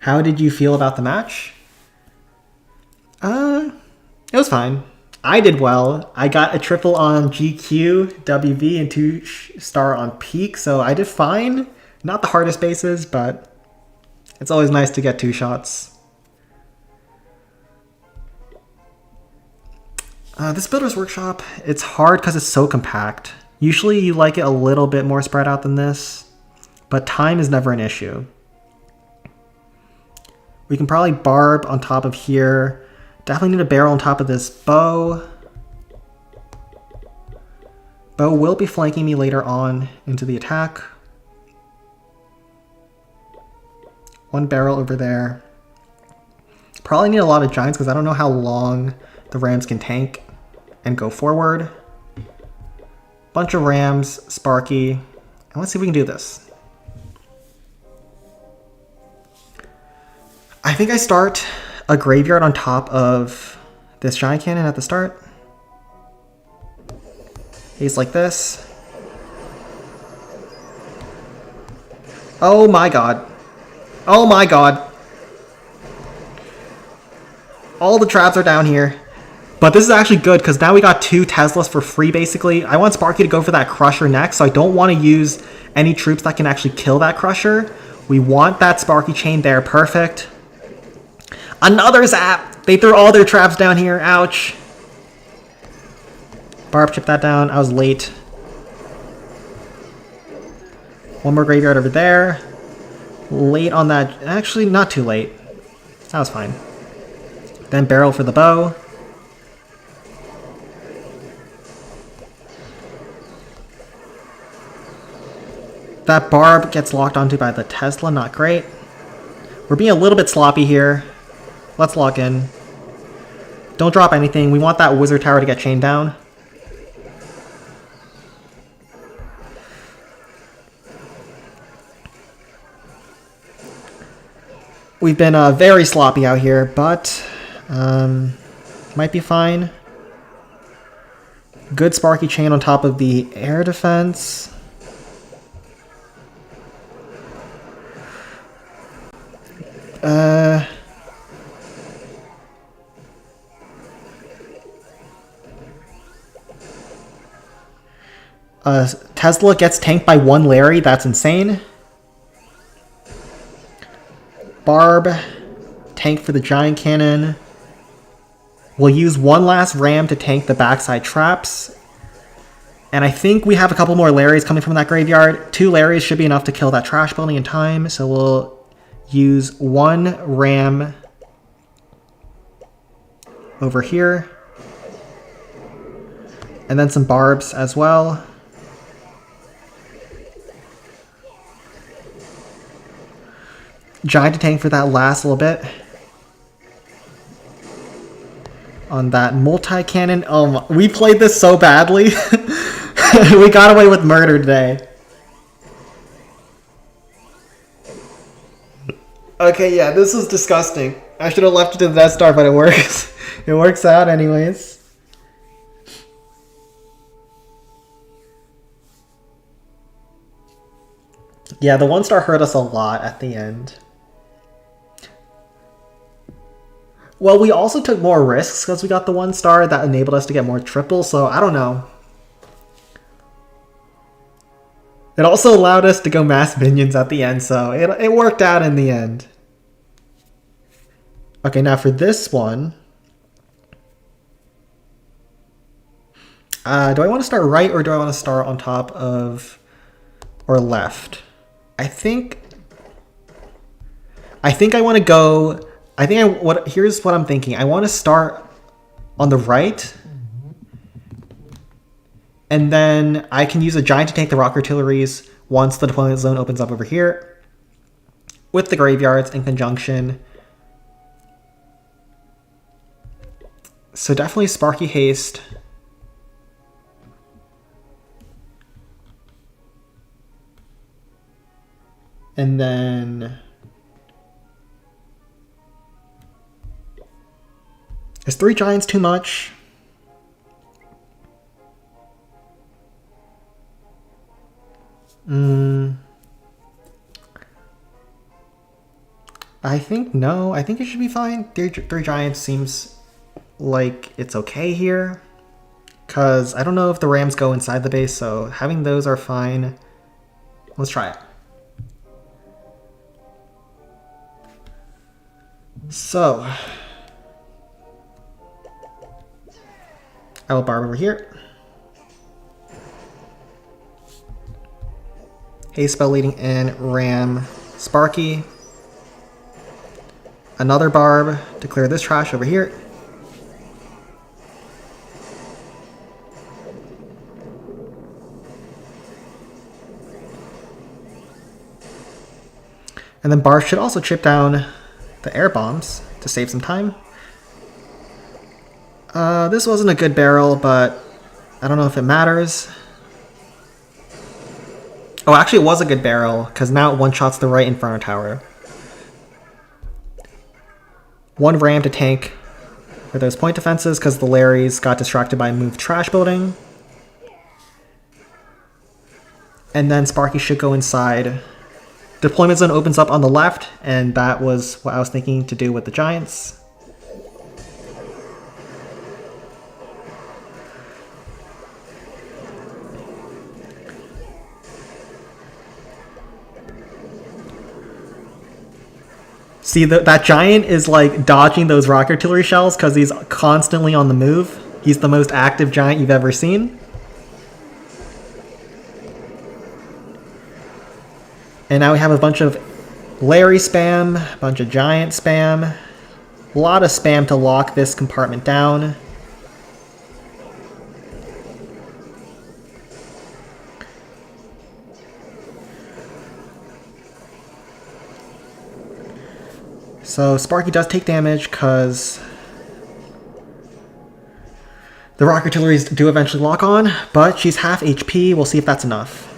How did you feel about the match? It was fine. I did well. I got a triple on GQ, WV, and 2-star on Peak, so I did fine. Not the hardest bases, but it's always nice to get 2 shots. This Builder's Workshop, it's hard because it's so compact. Usually you like it a little bit more spread out than this, but time is never an issue. We can probably barb on top of here. Definitely need a barrel on top of this bow. Bow will be flanking me later on into the attack. One barrel over there. Probably need a lot of giants because I don't know how long the rams can tank and go forward. Bunch of rams, Sparky, and let's see if we can do this. I think I start a graveyard on top of this giant cannon at the start. Haste like this. Oh my god. Oh my god. All the traps are down here. But this is actually good because now we got 2 Teslas for free basically. I want Sparky to go for that Crusher next, so I don't want to use any troops that can actually kill that Crusher. We want that Sparky chain there. Perfect. Another zap! They threw all their traps down here. Ouch. Barb chipped that down. I was late. One more graveyard over there. Late on that. Actually, not too late. That was fine. Then barrel for the bow. That barb gets locked onto by the Tesla. Not great. We're being a little bit sloppy here. Let's lock in. Don't drop anything. We want that wizard tower to get chained down. We've been very sloppy out here, but might be fine. Good Sparky chain on top of the air defense. Tesla gets tanked by one Larry. That's insane. Barb, tank for the giant cannon. We'll use one last ram to tank the backside traps. And I think we have a couple more Larrys coming from that graveyard. 2 Larrys should be enough to kill that trash building in time. So we'll use 1 ram over here. And then some barbs as well. Giant to tank for that last little bit. On that multi-cannon. Oh my, we played this so badly. We got away with murder today. Okay, yeah, this was disgusting. I should have left it to the Death Star, but it works. It works out anyways. Yeah, the 1-star hurt us a lot at the end. Well, we also took more risks because we got the 1-star that enabled us to get more triples, so I don't know. It also allowed us to go mass minions at the end, so it worked out in the end. Okay, now for this one. Do I want to start right or do I want to start on top of or left? I think I want to go. Here's what I'm thinking. I want to start on the right, and then I can use a giant to take the rock artilleries once the deployment zone opens up over here, with the graveyards in conjunction. So definitely Sparky Haste. And then is 3 giants too much? I think no. I think it should be fine. 3 giants seems like it's okay here. Because I don't know if the rams go inside the base, so having those are fine. Let's try it. So, I will barb over here. Haste spell leading in ram Sparky. Another barb to clear this trash over here. And then barb should also chip down the air bombs to save some time. This wasn't a good barrel, but I don't know if it matters. Oh, actually it was a good barrel, because now it one-shots the right Inferno Tower. 1 ram to tank for those point defenses, because the Larrys got distracted by moved trash building. And then Sparky should go inside. Deployment zone opens up on the left, and that was what I was thinking to do with the giants. See, that giant is like dodging those rock artillery shells because he's constantly on the move. He's the most active giant you've ever seen. And now we have a bunch of Larry spam, a bunch of giant spam. A lot of spam to lock this compartment down. So Sparky does take damage because the rock artilleries do eventually lock on, but she's half HP. We'll see if that's enough.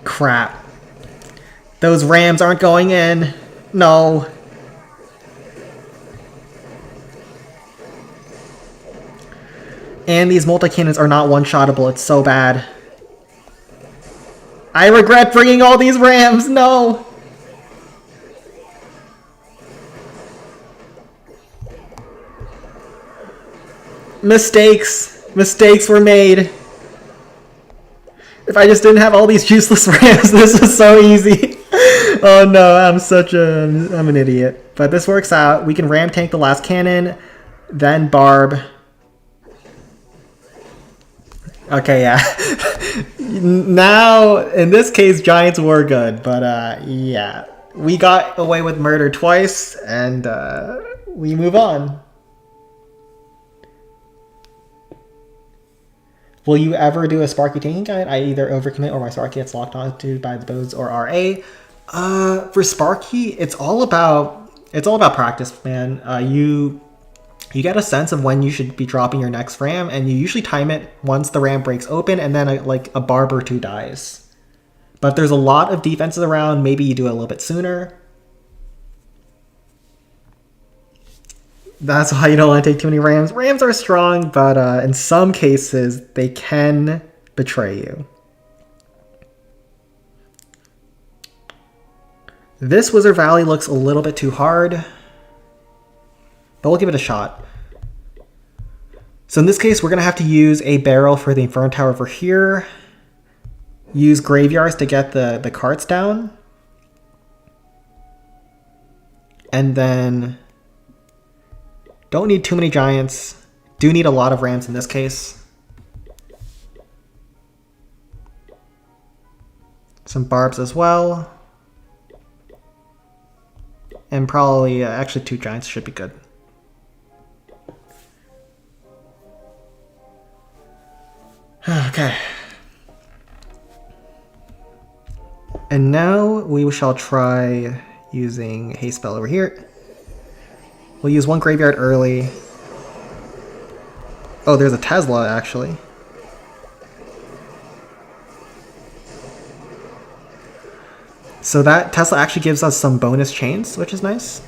Crap. Those rams aren't going in. No. And these multi-cannons are not one-shottable. It's so bad. I regret bringing all these rams. No. Mistakes. Mistakes were made. If I just didn't have all these useless rams, this was so easy. Oh no, I'm an idiot. But this works out. We can ram tank the last cannon, then barb. Okay, yeah. Now, in this case, giants were good, but yeah. We got away with murder twice, and we move on. Will you ever do a Sparky tanking guide? I either overcommit or my Sparky gets locked onto by the bows or RA. For Sparky, it's all about practice, man. You get a sense of when you should be dropping your next ram, and you usually time it once the ram breaks open, and then like a barb or two dies. But if there's a lot of defenses around, maybe you do it a little bit sooner. That's why you don't want to take too many rams. Rams are strong, but in some cases, they can betray you. This Wizard Valley looks a little bit too hard, but we'll give it a shot. So in this case, we're going to have to use a barrel for the Inferno Tower over here. Use graveyards to get the carts down. And then don't need too many giants. Do need a lot of rams in this case. Some barbs as well. And probably, actually 2 giants should be good. Okay. And now we shall try using Haste Spell over here. We'll use 1 graveyard early. Oh, there's a Tesla, actually. So that Tesla actually gives us some bonus chains, which is nice.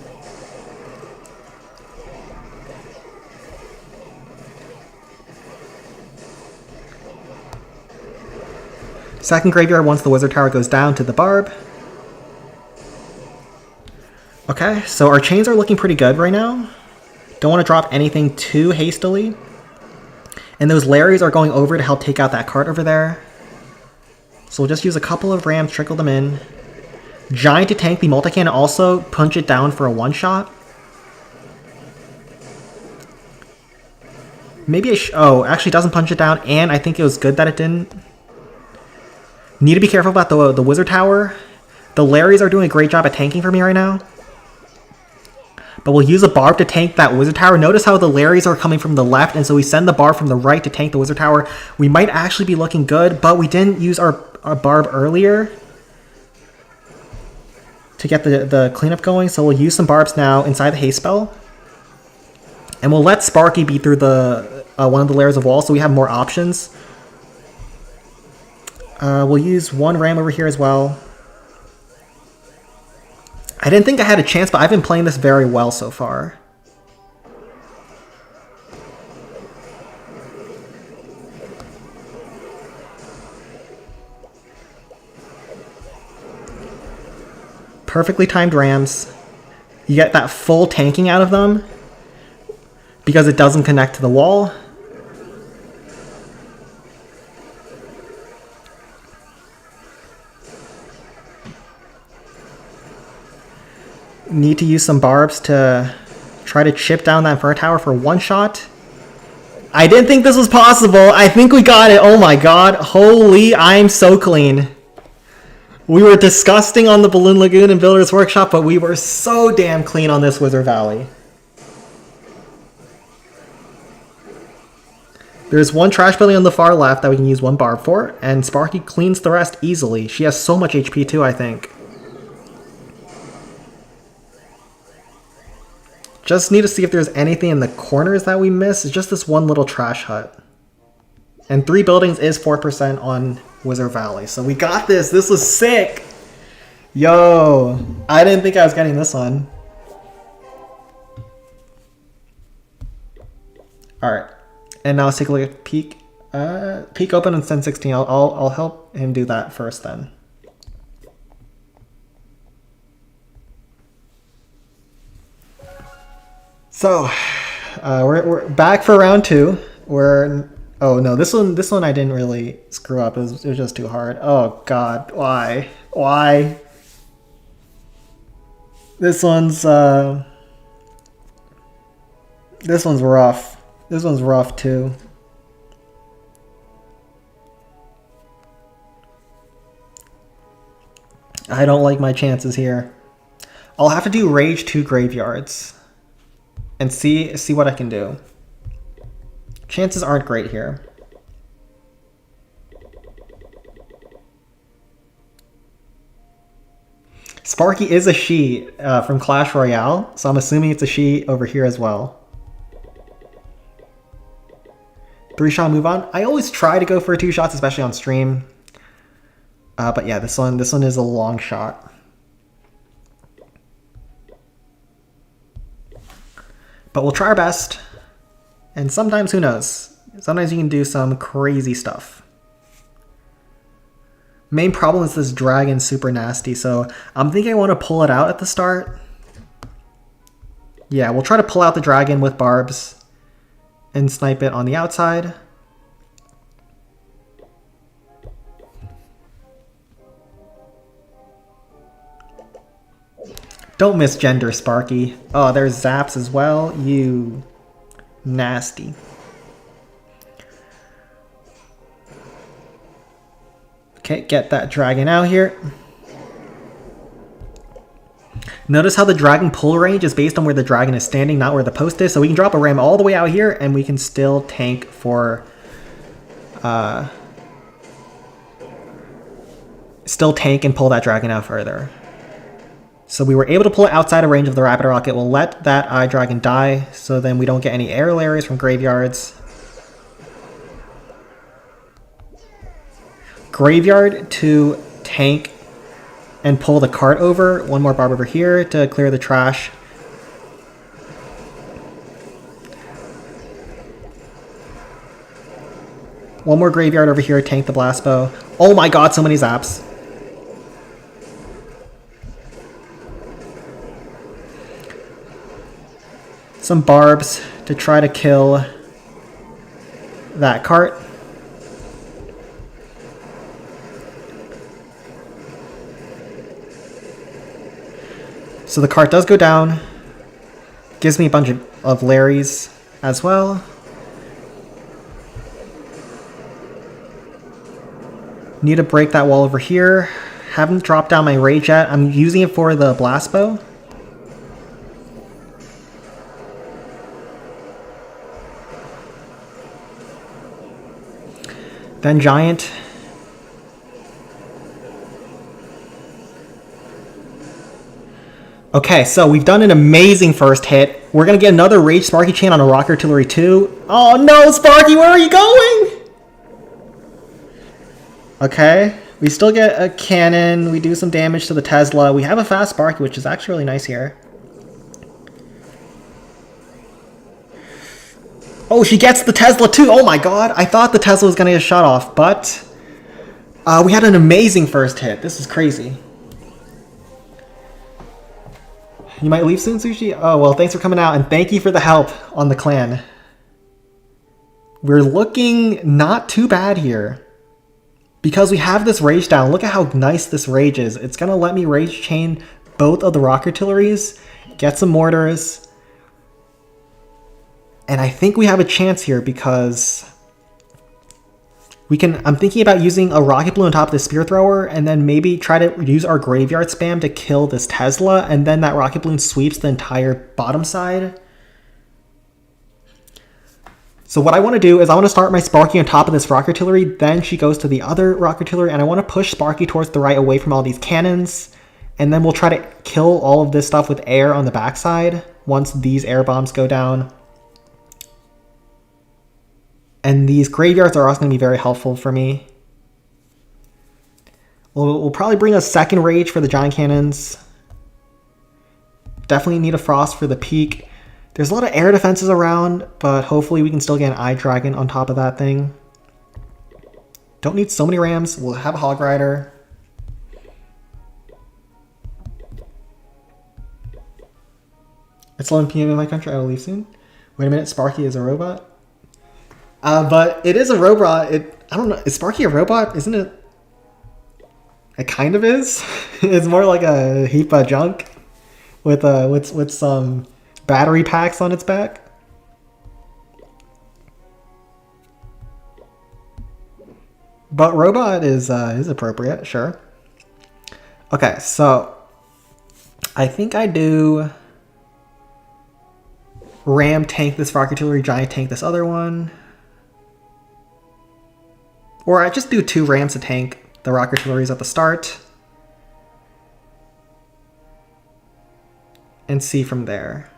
Second graveyard once the Wizard Tower goes down to the Barb. Okay, so our chains are looking pretty good right now. Don't want to drop anything too hastily. And those Larrys are going over to help take out that card over there. So we'll just use a couple of rams, trickle them in. Giant to tank the multi-cannon, also punch it down for a one-shot. Maybe oh, actually doesn't punch it down, and I think it was good that it didn't. Need to be careful about the Wizard Tower. The Larrys are doing a great job at tanking for me right now. But we'll use a Barb to tank that Wizard Tower. Notice how the Larrys are coming from the left, and so we send the Barb from the right to tank the Wizard Tower. We might actually be looking good, but we didn't use our Barb earlier to get the cleanup going, so we'll use some Barbs now inside the Haste Spell. And we'll let Sparky be through the one of the layers of wall, so we have more options. We'll use 1 ram over here as well. I didn't think I had a chance, but I've been playing this very well so far. Perfectly timed rams. You get that full tanking out of them because it doesn't connect to the wall. Need to use some barbs to try to chip down that Inferno Tower for one shot. I didn't think this was possible. I think we got it. Oh my god. Holy, I'm so clean. We were disgusting on the Balloon Lagoon and Builder's Workshop, but we were so damn clean on this Wizard Valley. There's 1 trash building on the far left that we can use 1 barb for, and Sparky cleans the rest easily. She has so much HP too, I think. Just need to see if there's anything in the corners that we miss. It's just this one little trash hut. And 3 buildings is 4% on Wizard Valley. So we got this. This was sick. Yo, I didn't think I was getting this one. All right, and now let's take a look at peak. Peak open and send 16. I'll help him do that first then. So, we're back for round 2. Oh no, this one I didn't really screw up. It was just too hard. Oh god, why? This one's rough. This one's rough too. I don't like my chances here. I'll have to do Rage 2 Graveyards and see what I can do. Chances aren't great here. Sparky is a she from Clash Royale, so I'm assuming it's a she over here as well. 3-shot move on. I always try to go for 2 shots, especially on stream. But yeah, this one is a long shot. But we'll try our best. And sometimes, who knows? Sometimes you can do some crazy stuff. Main problem is this dragon super nasty, so I'm thinking I want to pull it out at the start. Yeah, we'll try to pull out the dragon with barbs and snipe it on the outside. Don't misgender Sparky. Oh, there's zaps as well. You nasty. Okay, get that dragon out here. Notice how the dragon pull range is based on where the dragon is standing, not where the post is. So we can drop a ram all the way out here and we can still tank for... still tank and pull that dragon out further. So we were able to pull it outside of range of the Rapid Rocket. We'll let that Eye Dragon die, so then we don't get any aerial areas from graveyards. Graveyard to tank and pull the cart over. One more barb over here to clear the trash. One more graveyard over here, tank the blast bow. Oh my god, so many zaps. Some barbs to try to kill that cart. So the cart does go down. Gives me a bunch of Larrys as well. Need to break that wall over here. Haven't dropped down my rage yet. I'm using it for the blast bow. Then giant. Okay, so we've done an amazing first hit. We're going to get another Rage Sparky chain on a Rock Artillery 2. Oh no, Sparky, where are you going? Okay, we still get a cannon. We do some damage to the Tesla. We have a fast Sparky, which is actually really nice here. Oh, she gets the Tesla too. Oh my god, I thought the Tesla was going to get shot off, but we had an amazing first hit. This is crazy. You might leave soon, Sushi? Oh, well, thanks for coming out, and thank you for the help on the clan. We're looking not too bad here. Because we have this rage down. Look at how nice this rage is. It's going to let me rage chain both of the Rock Artilleries, get some mortars. And I think we have a chance here because I'm thinking about using a Rocket Blue on top of the Spear Thrower and then maybe try to use our Graveyard Spam to kill this Tesla, and then that Rocket Balloon sweeps the entire bottom side. So what I want to do is I want to start my Sparky on top of this Rock Artillery, then she goes to the other Rock Artillery, and I want to push Sparky towards the right away from all these cannons, and then we'll try to kill all of this stuff with air on the backside once these air bombs go down. And these graveyards are also going to be very helpful for me. We'll probably bring a second Rage for the Giant Cannons. Definitely need a Frost for the Peak. There's a lot of air defenses around, but hopefully we can still get an Eye Dragon on top of that thing. Don't need so many Rams. We'll have a Hog Rider. It's 11 p.m. in my country. I will leave soon. Wait a minute. Sparky is a robot? But it is a robot. I don't know. Is Sparky a robot? Isn't it? It kind of is. It's more like a heap of junk with some battery packs on its back. But robot is appropriate, sure. Okay, so I think I do Ram tank this Rock Artillery, Giant tank this other one. Or I just do 2 Rams to tank the Rock Artilleries at the start. And see from there.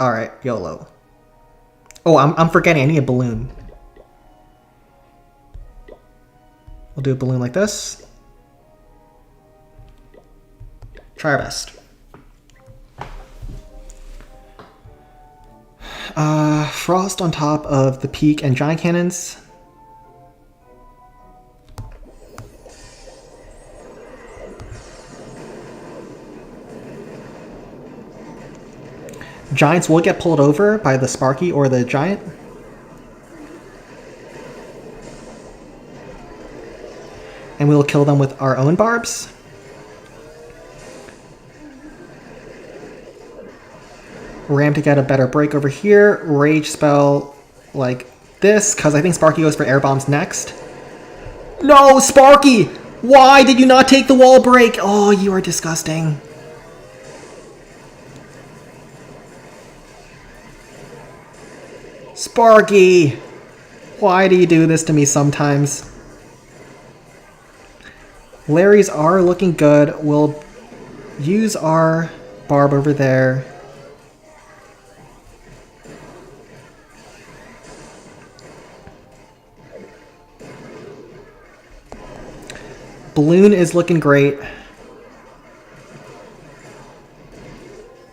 Alright, YOLO. Oh, I'm forgetting, I need a balloon. We'll do a balloon like this. Try our best. Frost on top of the Peak and Giant Cannons. Giants will get pulled over by the Sparky or the Giant. And we'll kill them with our own barbs. Ram to get a better break over here. Rage spell like this, because I think Sparky goes for air bombs next. No, Sparky! Why did you not take the wall break? Oh, you are disgusting. Sparky! Why do you do this to me sometimes? Larry's are looking good. We'll use our barb over there. Balloon is looking great.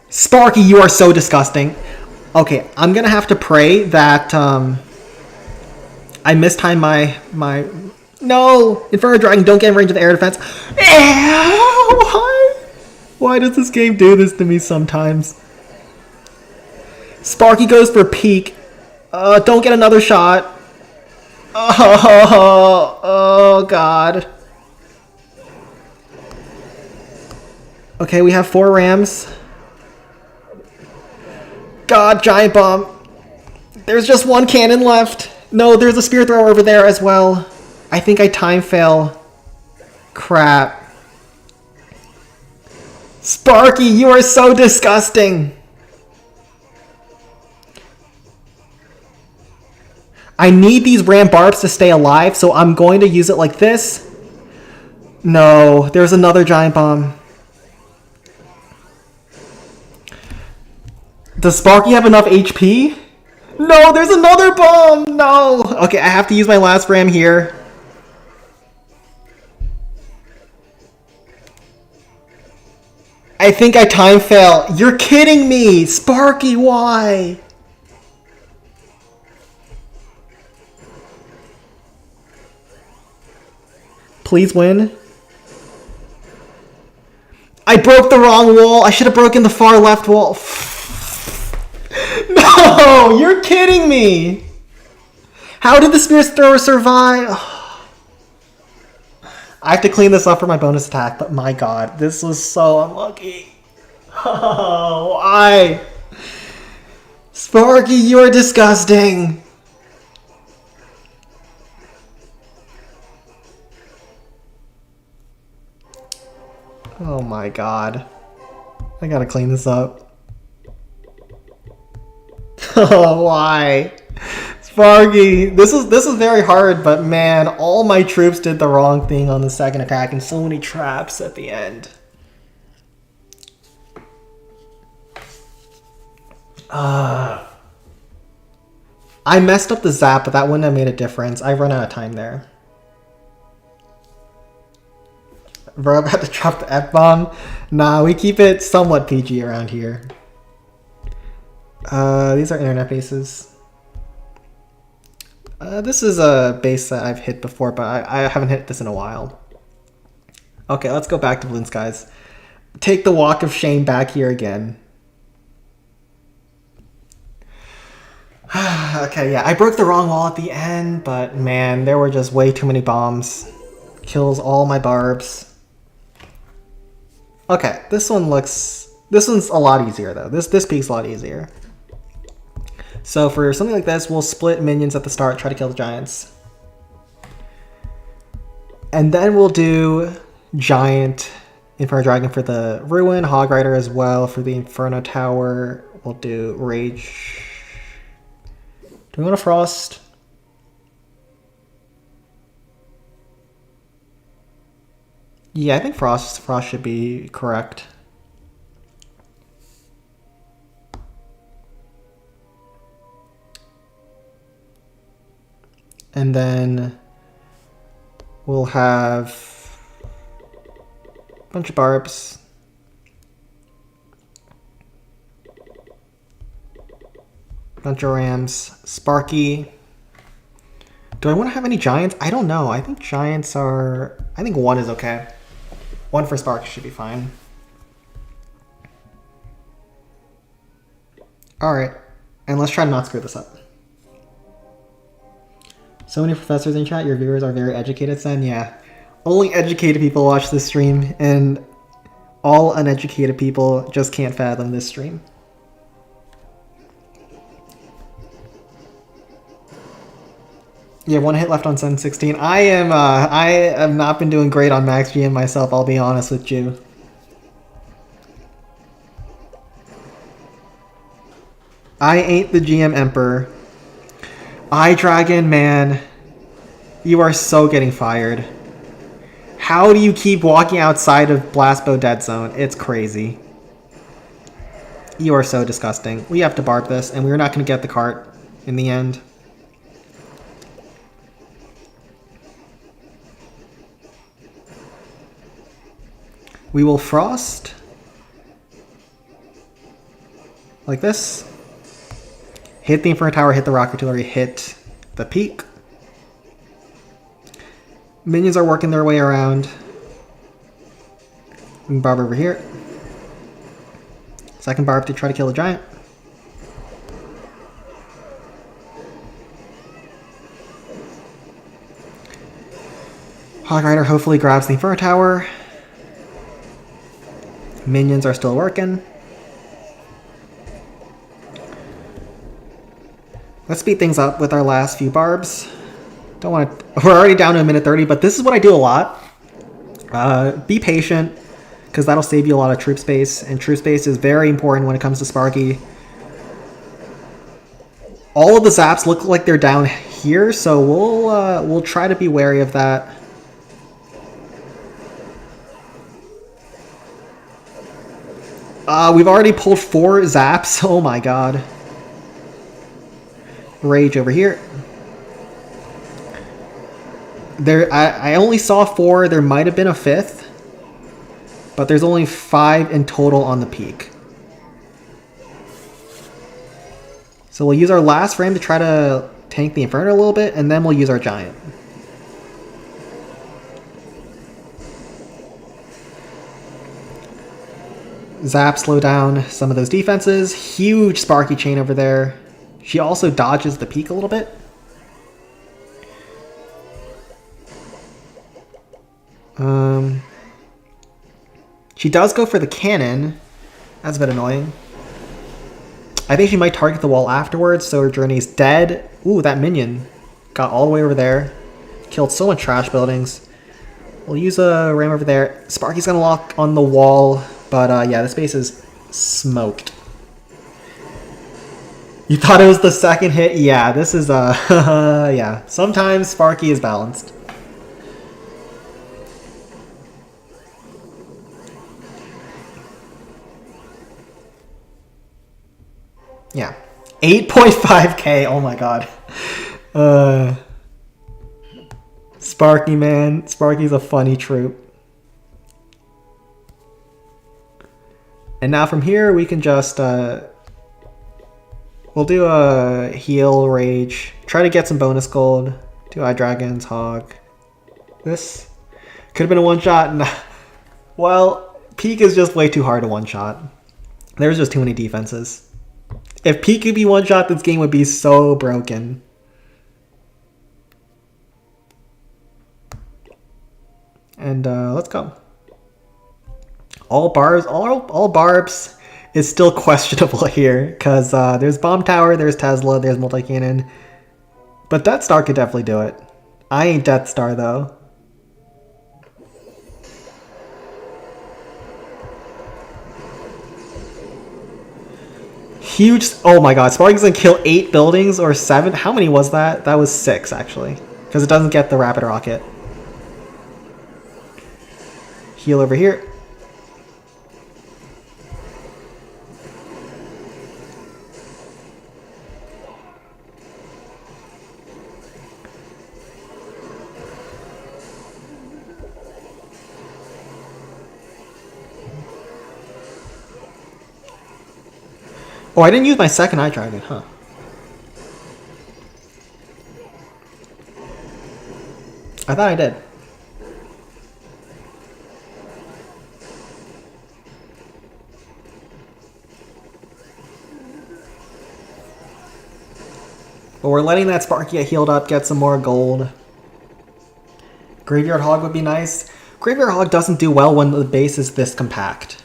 Sparky, you are so disgusting. Okay, I'm gonna have to pray that I mistime my no! Inferno Dragon, don't get in range of the air defense. Why does this game do this to me sometimes? Sparky goes for Peak. Don't get another shot. Oh God. Okay, we have 4 Rams. God, Giant Bomb. There's just 1 cannon left. No, there's a Spear Thrower over there as well. I think I time fail. Crap. Sparky, you are so disgusting. I need these Ram Barbs to stay alive, so I'm going to use it like this. No, there's another Giant Bomb. Does Sparky have enough HP? No, there's another bomb! No! Okay, I have to use my last Ram here. I think I time fail. You're kidding me! Sparky, why? Please win. I broke the wrong wall. I should have broken the far left wall. No! You're kidding me! How did the Spear Thrower survive? I have to clean this up for my bonus attack, but my god, this was so unlucky. Oh, why? Sparky, you're disgusting. Oh my god. I gotta clean this up. Oh, why? Sparky, this is very hard, but man, all my troops did the wrong thing on the second attack and so many traps at the end. I messed up the zap, but that wouldn't have made a difference. I run out of time there. Bro, I'm about to drop the F-bomb. Nah, we keep it somewhat PG around here. These are internet bases. This is a base that I've hit before, but I haven't hit this in a while. Okay, let's go back to Balloon Skies. Take the walk of shame back here again. Okay, yeah, I broke the wrong wall at the end, but man, there were just way too many bombs. Kills all my barbs. Okay, this one's a lot easier though. This peak's a lot easier. So for something like this, we'll split minions at the start, try to kill the giants. And then we'll do Giant Inferno Dragon for the Ruin, Hog Rider as well for the Inferno Tower. We'll do Rage. Do we want to Frost? Yeah, I think Frost should be correct. And then we'll have a bunch of barbs. Bunch of rams. Sparky. Do I want to have any giants? I don't know. I think giants are... I think one is okay. One for Sparky should be fine. Alright. And let's try to not screw this up. So many professors in chat. Your viewers are very educated, Sen. Yeah. Only educated people watch this stream. And all uneducated people just can't fathom this stream. Yeah, one hit left on Sen 16. I have not been doing great on Max GM myself, I'll be honest with you. I ain't the GM Emperor. iDragon, man. You are so getting fired. How do you keep walking outside of Blastbow Dead Zone? It's crazy. You are so disgusting. We have to barb this, and we're not going to get the cart in the end. We will Frost. Like this. Hit the Inferno Tower, hit the Rock Artillery, hit the peak. Minions are working their way around. Barb over here. Second barb to try to kill the giant. Hog Rider hopefully grabs the Inferno Tower. Minions are still working. Let's speed things up with our last few barbs. Don't want to... We're already down to a minute 30, but this is what I do a lot. Be patient, because that'll save you a lot of troop space, and troop space is very important when it comes to Sparky. All of the zaps look like they're down here, so we'll try to be wary of that. We've already pulled 4 zaps. Oh my god. Rage over here. I only saw 4. There might have been a 5th. But there's only 5 in total on the peak. So we'll use our last frame to try to tank the Inferno a little bit, and then we'll use our Giant. Zap, slow down some of those defenses. Huge Sparky chain over there. She also dodges the peak a little bit. She does go for the cannon. That's a bit annoying. I think she might target the wall afterwards, so her journey's dead. Ooh, that minion got all the way over there. Killed so much trash buildings. We'll use a ram over there. Sparky's gonna lock on the wall, but yeah, this base is smoked. You thought it was the second hit? Yeah, this is yeah. Sometimes Sparky is balanced. Yeah. 8.5k, oh my god. Sparky, man. Sparky's a funny troop. And now from here, we can just, we'll do a heal, rage, try to get some bonus gold, do Eye Dragons, Hog. This could have been a one-shot. Well, Peak is just way too hard to one-shot. There's just too many defenses. If Peak could be one-shot, this game would be so broken. And let's go. All barbs is still questionable here because there's Bomb Tower, there's Tesla, there's Multi-Cannon. But Death Star could definitely do it. I ain't Death Star though. Huge. Oh my god, Sparky's gonna kill 8 buildings or 7. How many was that? That was 6 actually. Because it doesn't get the rapid rocket. Heal over here. Oh, I didn't use my second Eye Dragon, huh? I thought I did. But we're letting that Sparky get healed up, get some more gold. Graveyard Hog would be nice. Graveyard Hog doesn't do well when the base is this compact.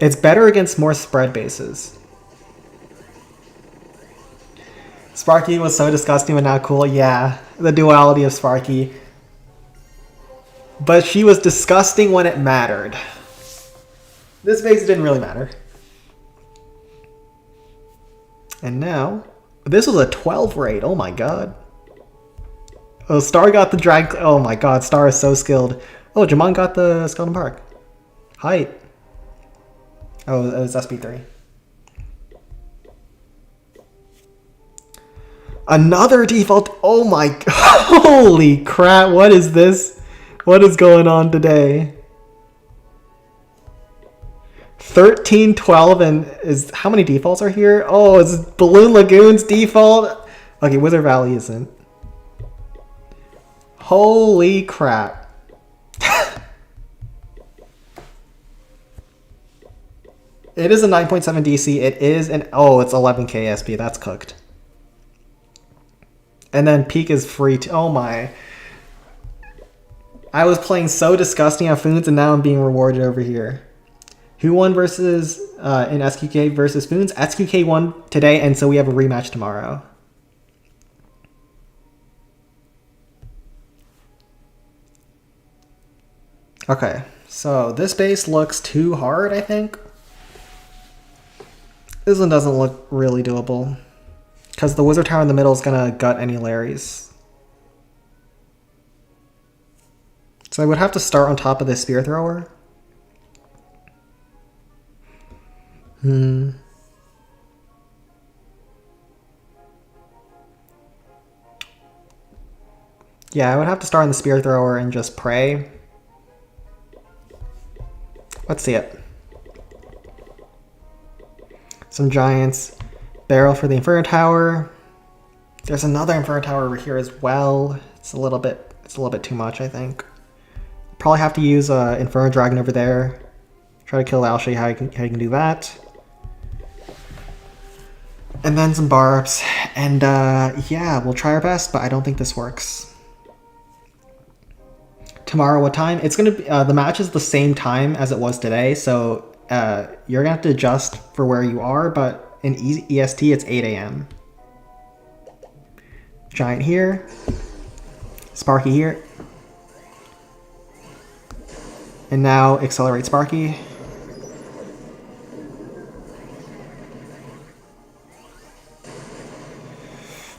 It's better against more spread bases. Sparky was so disgusting but now cool. Yeah, the duality of Sparky. But she was disgusting when it mattered. This base didn't really matter. And now, this was a 12 raid. Oh my god. Oh, Star got the drag. Oh my god, Star is so skilled. Oh, Jamon got the Skeleton Park. Height. Oh, it was SP3. Another default. Oh my. Holy crap. What is this? What is going on today? 13, 12, and is how many defaults are here? Oh, it's Balloon Lagoon's default. Okay, Wizard Valley isn't. Holy crap. It is a 9.7 DC. It is an... Oh, it's 11k SP. That's cooked. And then Peak is free to... Oh my. I was playing so disgusting at Foons and now I'm being rewarded over here. Who won versus... in SQK versus Foons? SQK won today and so we have a rematch tomorrow. Okay. So this base looks too hard, I think. This one doesn't look really doable. Because the Wizard Tower in the middle is going to gut any Larrys. So I would have to start on top of this Spear Thrower. Yeah, I would have to start on the Spear Thrower and just pray. Let's see it. Some Giants. Barrel for the Inferno Tower. There's another Inferno Tower over here as well. It's a little bit too much, I think. Probably have to use Inferno Dragon over there. Try to kill it. I'll show you how you can do that. And then some barbs. And yeah, we'll try our best, but I don't think this works. Tomorrow, what time? It's gonna be the match is the same time as it was today, so you're gonna have to adjust for where you are, but in EST it's 8 AM. Giant here. Sparky here. And now accelerate Sparky.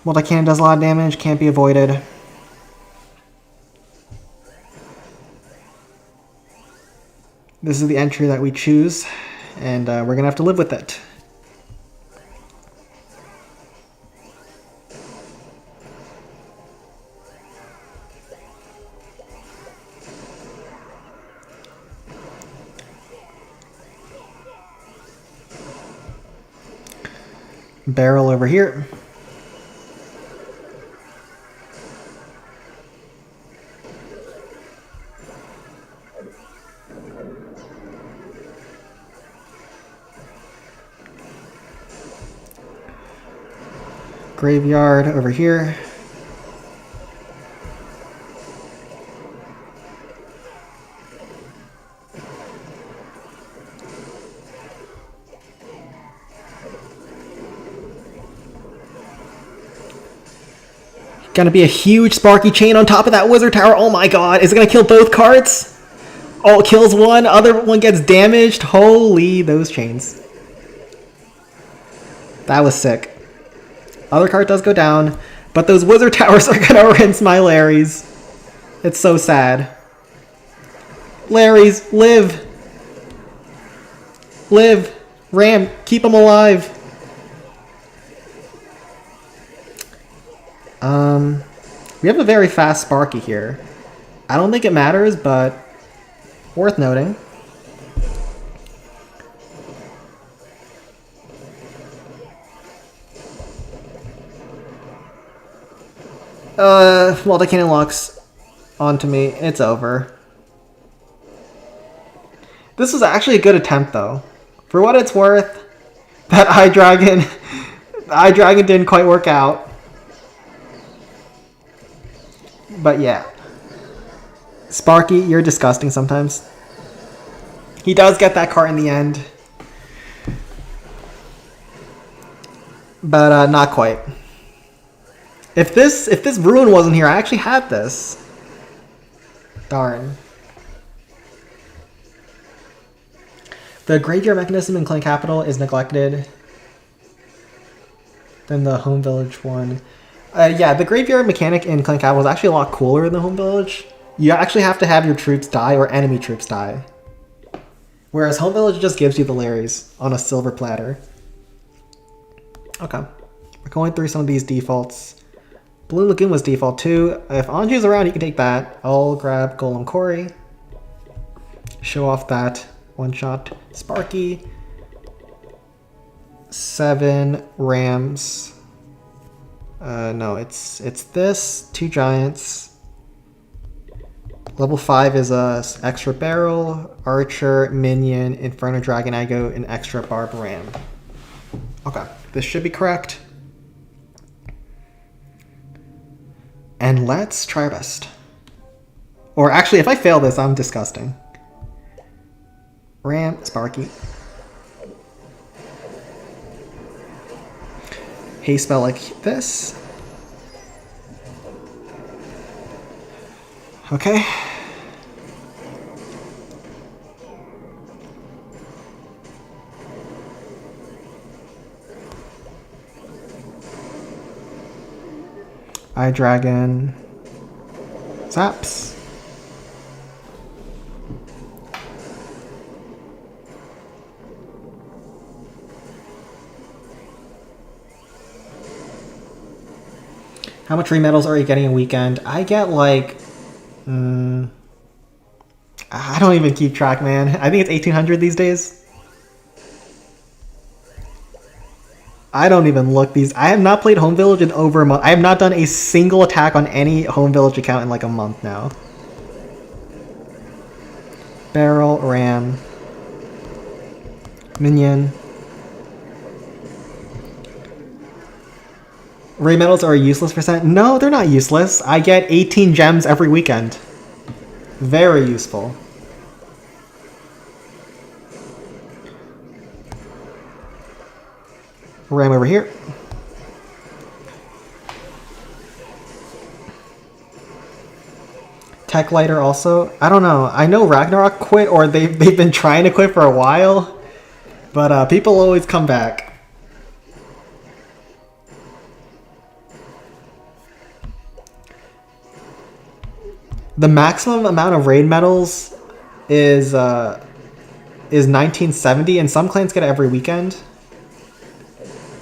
Multi-cannon does a lot of damage, can't be avoided. This is the entry that we choose, and we're gonna have to live with it. Barrel over here. Graveyard over here. Gonna be a huge Sparky chain on top of that Wizard Tower. Oh my god, is it gonna kill both cards? Oh, it kills one, other one gets damaged. Holy, those chains. That was sick. Other card does go down, but those Wizard Towers are gonna rinse my Larrys. It's so sad. Larrys, live! Live! Ram, keep them alive! We have a very fast Sparky here. I don't think it matters, but worth noting. Well, the cannon locks onto me. It's over. This was actually a good attempt, though. For what it's worth, that Eye Dragon didn't quite work out. But yeah. Sparky, you're disgusting sometimes. He does get that card in the end. But not quite. If this Ruin wasn't here, I actually had this. Darn. The graveyard mechanism in Clan Capital is neglected than the Home Village one. Yeah, the graveyard mechanic in Clan Capital is actually a lot cooler than the Home Village. You actually have to have your troops die or enemy troops die. Whereas Home Village just gives you the Larrys on a silver platter. Okay. We're going through some of these defaults. Balloon Lagoon was default too. If Anju's around, you can take that. I'll grab Golem Quarry. Show off that one-shot Sparky. 7 Rams. No, it's this. 2 Giants. Level 5 is a extra Barrel, Archer, Minion, Inferno Dragon. I go an extra Barb Ram. Okay, this should be correct. And let's try our best. Or actually, if I fail this, I'm disgusting. Ram, Sparky. Haste spell like this. Okay. Eye Dragon. Zaps. How much remedals are you getting a weekend? I get like... I don't even keep track, man. I think it's 1,800 these days. I don't even look these... I have not played Home Village in over a month. I have not done a single attack on any Home Village account in like a month now. Barrel, Ram. Minion. Ray medals are a useless percent. No, they're not useless. I get 18 gems every weekend. Very useful. Ram over here. Tech Lighter also. I don't know. I know Ragnarok quit, or they've been trying to quit for a while. But people always come back. The maximum amount of raid medals is 1970, and some clans get it every weekend.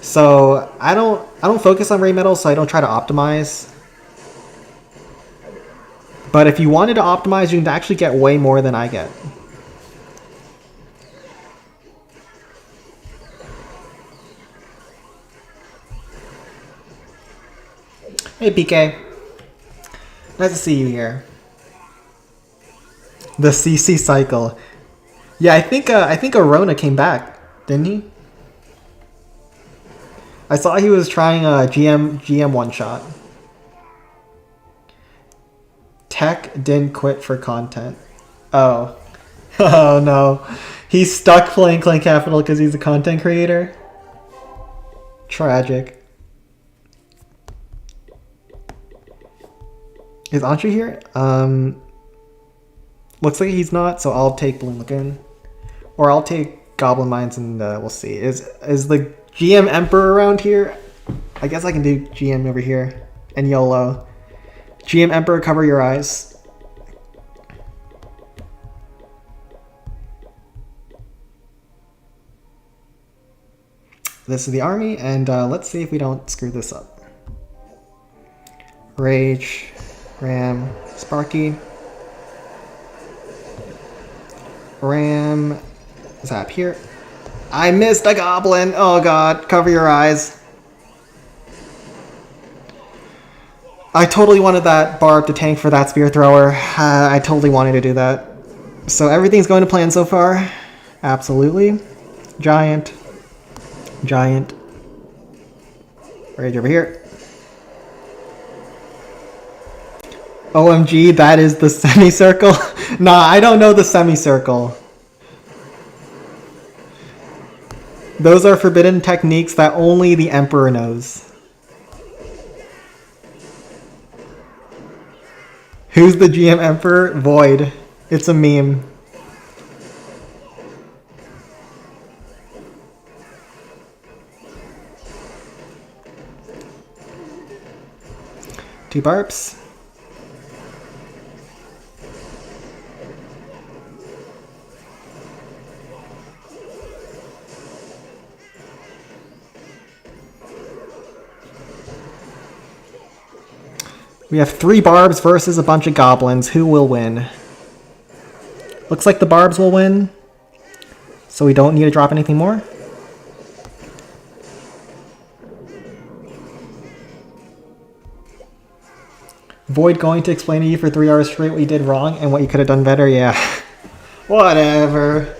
So I don't focus on raid medals, so I don't try to optimize. But if you wanted to optimize, you can actually get way more than I get. Hey PK, nice to see you here. The CC cycle. Yeah, I think Arona came back, didn't he? I saw he was trying a GM one shot. Tech didn't quit for content. Oh. Oh no. He's stuck playing Clan Capital because he's a content creator. Tragic. Is Antri here? Looks like he's not, so I'll take Balloon Lagoon. Or I'll take Goblin Mines and we'll see. Is the GM Emperor around here? I guess I can do GM over here. And YOLO. GM Emperor, cover your eyes. This is the army, and let's see if we don't screw this up. Rage, Ram, Sparky. Ram, Zap here. I missed a goblin! Oh god, cover your eyes. I totally wanted that Barb to tank for that Spear Thrower. I totally wanted to do that. So everything's going to plan so far. Absolutely. Giant. Giant. Rage over here. OMG, that is the semicircle? Nah, I don't know the semicircle. Those are forbidden techniques that only the Emperor knows. Who's the GM Emperor? Void. It's a meme. Two Barbs. We have 3 Barbs versus a bunch of Goblins. Who will win? Looks like the Barbs will win. So we don't need to drop anything more. Void going to explain to you for 3 hours straight what you did wrong and what you could have done better? Yeah. Whatever.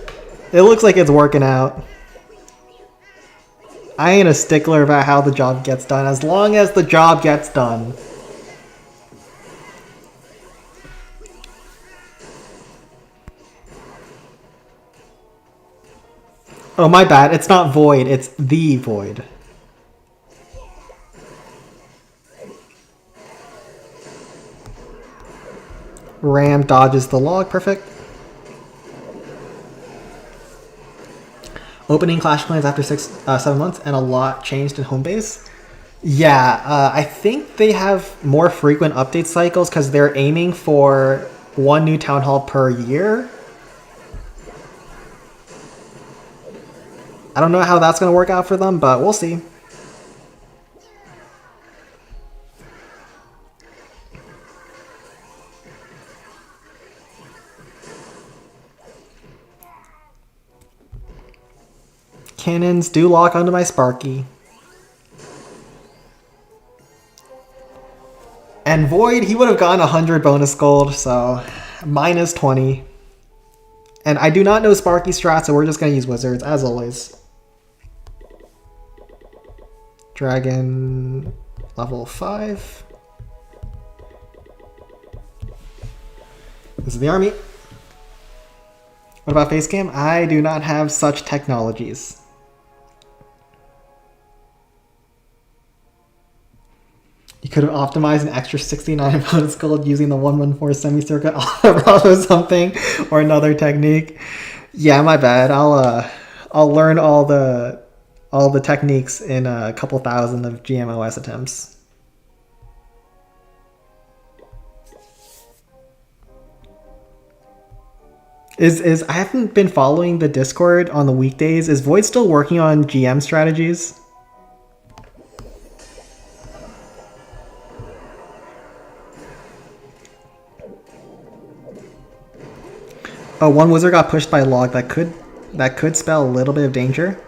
It looks like it's working out. I ain't a stickler about how the job gets done, as long as the job gets done. Oh, my bad. It's not Void. It's the Void. Ram dodges the log. Perfect. Opening Clash Clans after 7 months, and a lot changed in home base. Yeah, I think they have more frequent update cycles because they're aiming for 1 new town hall per year. I don't know how that's going to work out for them, but we'll see. Cannons do lock onto my Sparky. And Void, he would have gotten 100 bonus gold, so minus 20. And I do not know Sparky strat, so we're just going to use Wizards, as always. Dragon level 5. This is the army. What about Facecam? I do not have such technologies. You could have optimized an extra 69 bonus gold using the 114 semicircuit or something, or another technique. Yeah, my bad. I'll learn all the techniques in a couple thousand of GMOS attempts. I haven't been following the Discord on the weekdays. Is Void still working on GM strategies? Oh, 1 wizard got pushed by a log. That could spell a little bit of danger.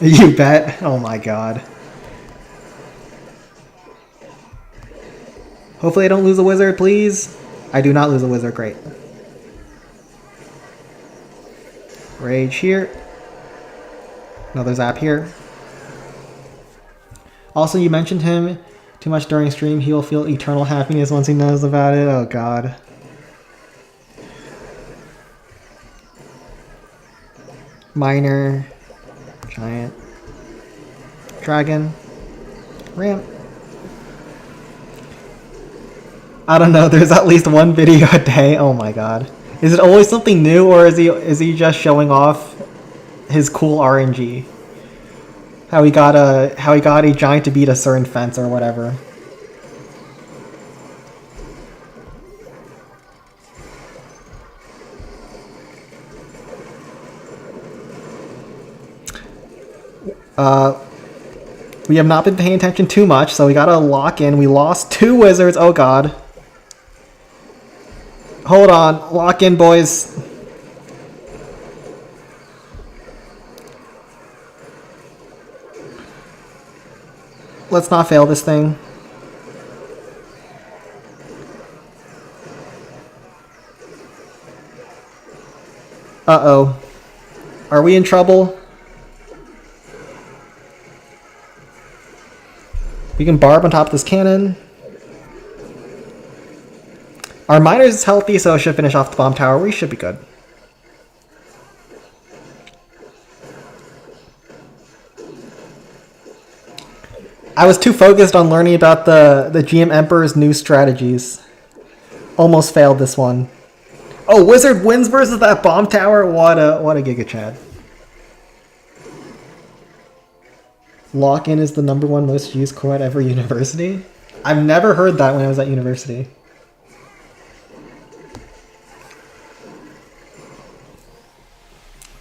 You bet. Oh my god. Hopefully I don't lose a wizard, please. I do not lose a wizard, great. Rage here. Another zap here. Also, you mentioned him too much during stream. He will feel eternal happiness once he knows about it. Oh god. Miner. Giant. Dragon. Ramp. I don't know, there's at least one video a day. Oh my god. Is it always something new, or is he just showing off his cool RNG? How he got a giant to beat a certain fence or whatever. We have not been paying attention too much, so we gotta lock in. We lost 2 wizards. Oh god. Hold on. Lock in, boys. Let's not fail this thing. Uh-oh. Are we in trouble? We can barb on top of this cannon. Our miners is healthy, so it should finish off the bomb tower. We should be good. I was too focused on learning about the GM Emperor's new strategies. Almost failed this one. Oh, Wizard wins versus that bomb tower? What a Giga Chad. Lock-in is the #1 most used core at every university? I've never heard that when I was at university.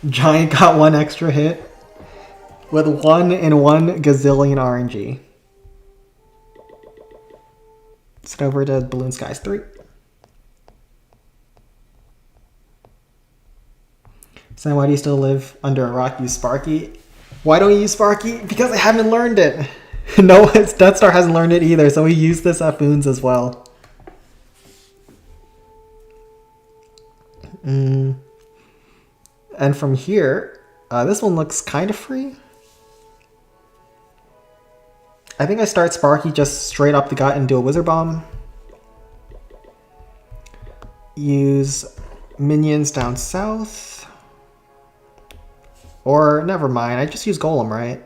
Giant got 1 extra hit with 1 in 1 gazillion RNG. Let's head over to Balloon Skies 3. So why do you still live under a rock? Use Sparky. Why don't you use Sparky? Because I haven't learned it. No, Death Star hasn't learned it either, so we use this at Boons as well. And from here, this one looks kind of free. I think I start Sparky just straight up the gut and do a Wizard Bomb. Use minions down south. Or, never mind, I just use Golem, right?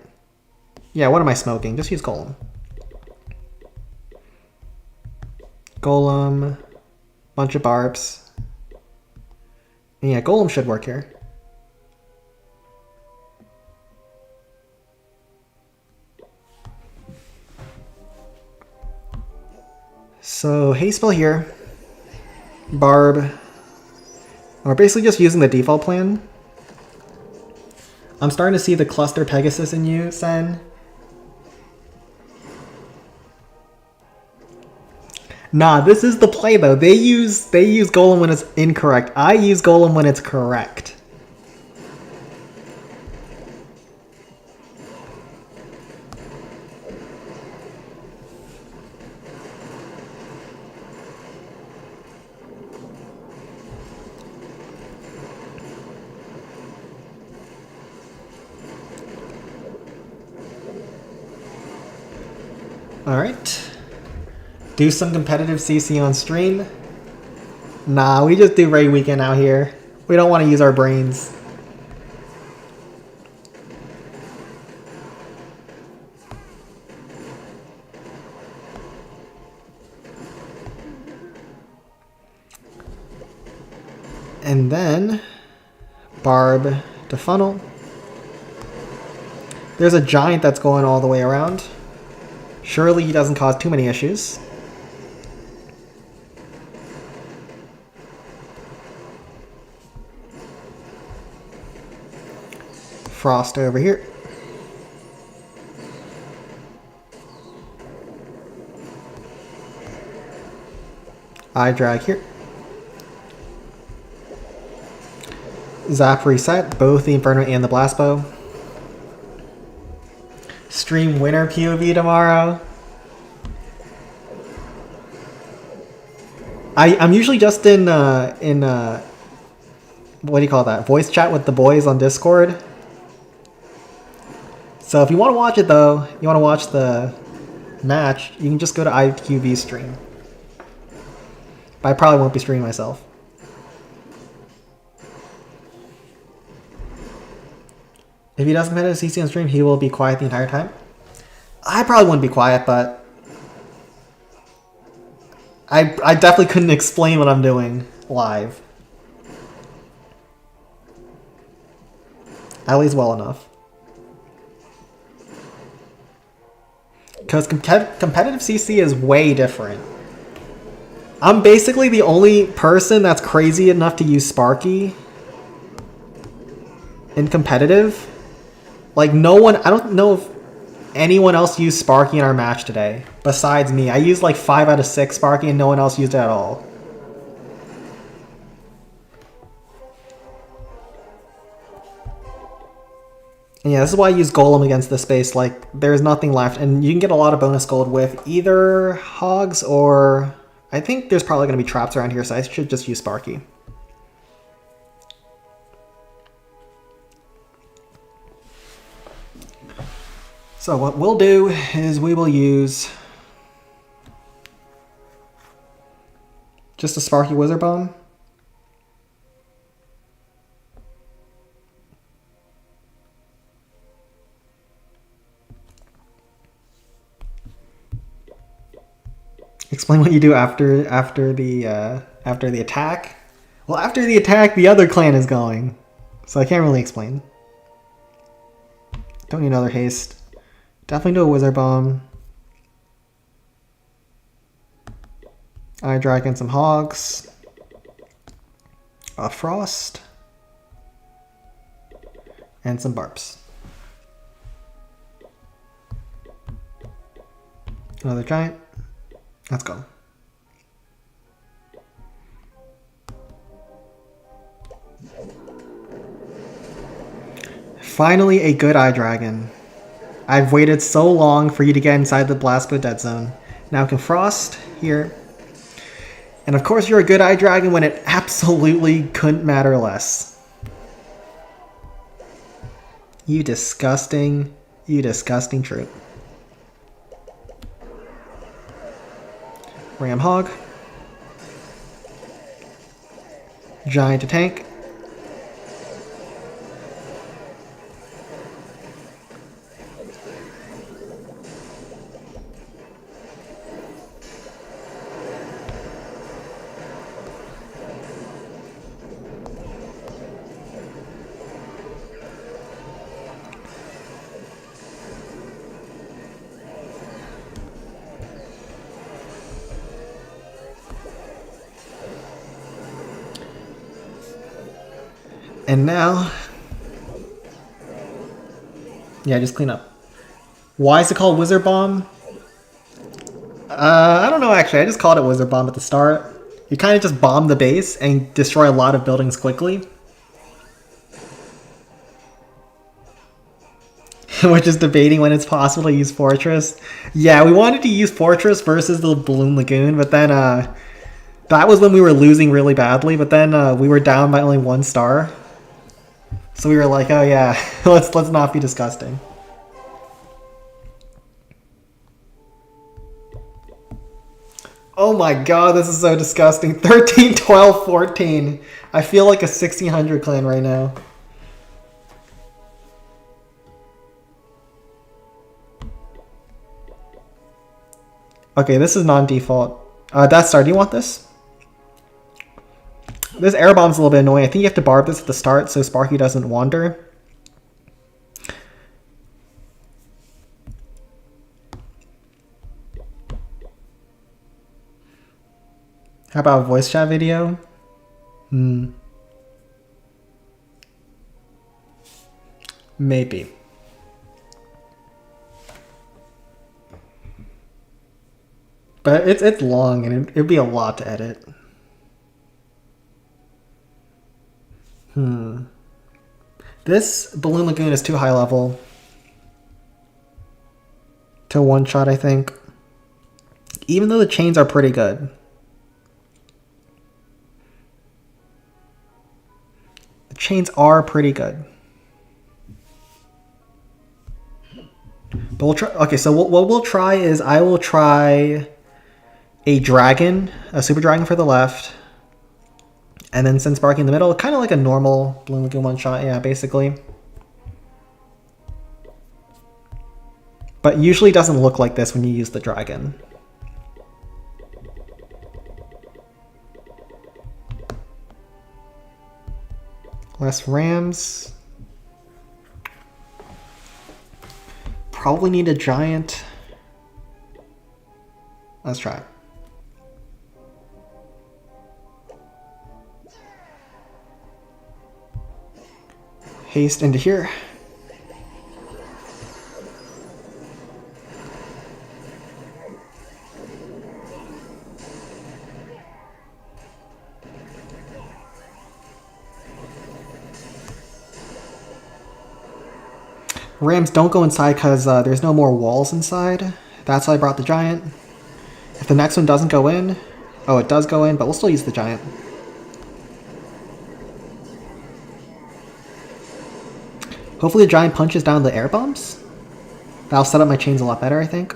Yeah, what am I smoking? Just use Golem. Golem, bunch of barbs. And yeah, Golem should work here. So, haste spell here. Barb. We're basically just using the default plan. I'm starting to see the cluster Pegasus in you, Sen. Nah, this is the play though. They use Golem when it's incorrect. I use Golem when it's correct. Alright. Do some competitive CC on stream. Nah, we just do raid weekend out here. We don't want to use our brains. And then Barb to funnel. There's a giant that's going all the way around. Surely he doesn't cause too many issues. Frost over here. Eye drag here. Zap reset, both the Inferno and the Blast Bow. Stream winner POV tomorrow. I'm usually just in what do you call that? Voice chat with the boys on Discord. So if you want to watch it though, you want to watch the match, you can just go to IQV stream. But I probably won't be streaming myself. If he doesn't competitive CC on stream, he will be quiet the entire time. I probably wouldn't be quiet, but I definitely couldn't explain what I'm doing live. At least well enough. Because competitive CC is way different. I'm basically the only person that's crazy enough to use Sparky in competitive. Like, no one, I don't know if anyone else used Sparky in our match today, besides me. I used like 5 out of 6 Sparky and no one else used it at all. And yeah, this is why I use Golem against this space. Like, there's nothing left, and you can get a lot of bonus gold with either Hogs or... I think there's probably going to be traps around here, so I should just use Sparky. So what we'll do is we will use just a Sparky Wizard Bomb. Explain what you do after the attack. Well, after the attack, the other clan is going, so I can't really explain. Don't need another haste. Definitely do a Wizard Bomb. I drag in some Hogs. A Frost. And some Barps. Another Giant. Let's go. Finally, a good Eye Dragon. I've waited so long for you to get inside the Blastbow Dead Zone. Now can Frost here. And of course you're a good Eye Dragon when it absolutely couldn't matter less. You disgusting troop. Ram Hog. Giant to tank. And now, yeah, just clean up. Why is it called Wizard Bomb? I don't know actually, I just called it Wizard Bomb at the start. You kind of just bomb the base and destroy a lot of buildings quickly. We're just debating when it's possible to use Fortress. Yeah, we wanted to use Fortress versus the Balloon Lagoon, but then that was when we were losing really badly, but then we were down by only 1 star. So we were like, oh yeah, let's not be disgusting. Oh my god, this is so disgusting. 13, 12, 14. I feel like a 1600 clan right now. Okay, this is non-default. Death Star, do you want this? This air bomb's a little bit annoying. I think you have to barb this at the start so Sparky doesn't wander. How about a voice chat video? Maybe. But it's long and it'd be a lot to edit. This Balloon Lagoon is too high level to one shot, I think. Even though the chains are pretty good. chains are pretty good. But we'll try. Okay, so what we'll try is I will try a dragon, a super dragon for the left, and then send Sparky in the middle, kind of like a normal Bloom Lagoon one shot. Yeah, basically. But usually doesn't look like this when you use the dragon. Less Rams. Probably need a giant. Let's try. Haste into here. Rams don't go inside because there's no more walls inside. That's why I brought the giant. If the next one doesn't go in... Oh, it does go in, but we'll still use the giant. Hopefully the giant punches down the air bombs. That'll set up my chains a lot better, I think.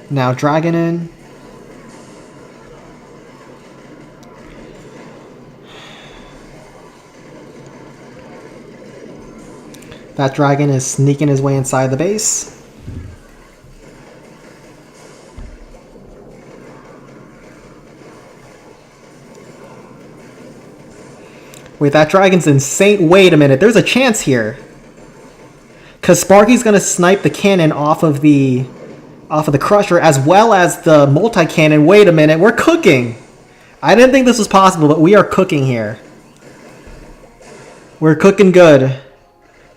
Now dragon in. That dragon is sneaking his way inside the base. Wait, that dragon's insane. Wait a minute, there's a chance here. Because Sparky's going to snipe the cannon off of the crusher as well as the multi-cannon. Wait a minute, we're cooking. I didn't think this was possible, but we are cooking here. We're cooking good.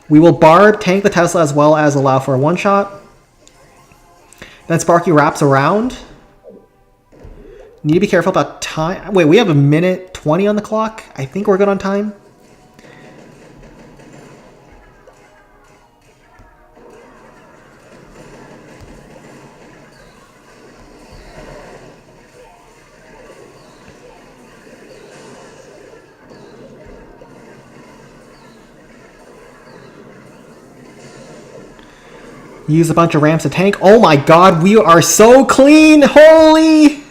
We will barb, tank the Tesla as well as allow for a one-shot. Then Sparky wraps around. Need to be careful about time. Wait, we have 1:20 on the clock. I think we're good on time. Use a bunch of ramps to tank. Oh my god, we are so clean! Holy!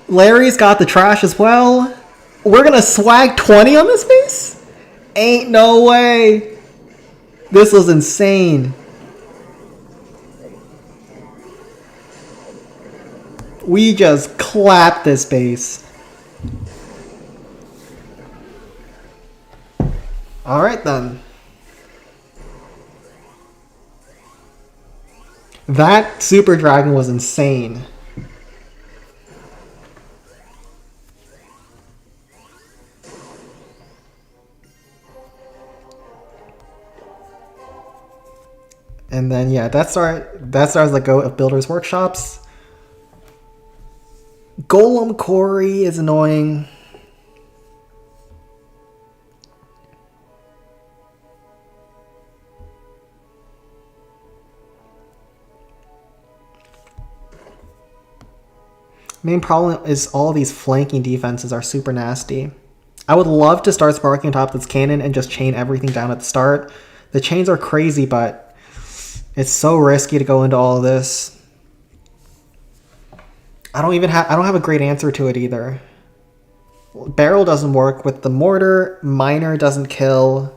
Larry's got the trash as well. We're gonna swag 20 on this base? Ain't no way! This was insane. We just clapped this base. Alright then. That Super Dragon was insane. And then yeah, that starts the go of Builders Workshops. Golem Quarry is annoying. Main problem is all these flanking defenses are super nasty. I would love to start Sparking on top of this cannon and just chain everything down at the start. The chains are crazy, but it's so risky to go into all of this. I don't have a great answer to it either. Barrel doesn't work with the mortar. Miner doesn't kill.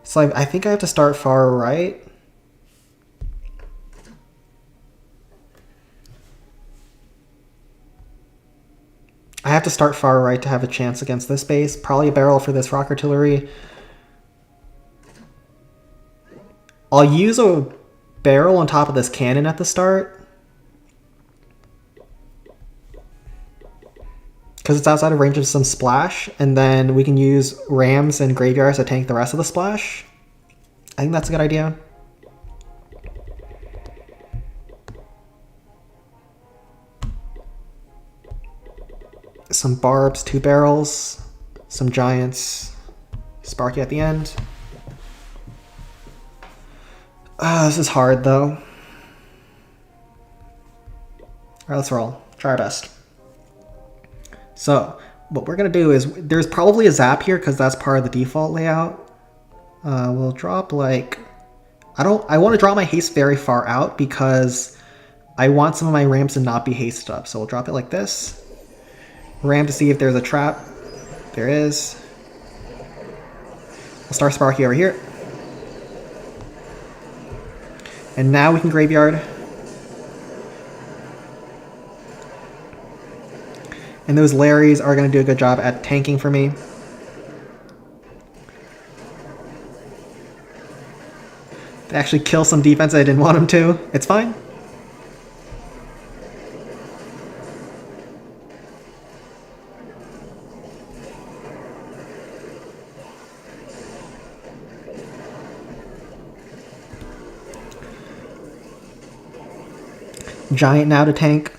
So I think I have to start far right. I have to start far right to have a chance against this base. Probably a barrel for this rock artillery. I'll use a barrel on top of this cannon at the start, because it's outside of range of some splash, and then we can use rams and graveyards to tank the rest of the splash. I think that's a good idea. Some barbs, 2 barrels, some giants, Sparky at the end. This is hard though. Alright, let's roll. Try our best. So, what we're gonna do is, there's probably a zap here because that's part of the default layout. We'll drop like, I want to draw my haste very far out because I want some of my ramps to not be hasted up. So we'll drop it like this. Ram to see if there's a trap. There is. We'll start Sparky over here. And now we can graveyard. And those Larrys are going to do a good job at tanking for me. They actually kill some defense I didn't want them to. It's fine. Giant now to tank.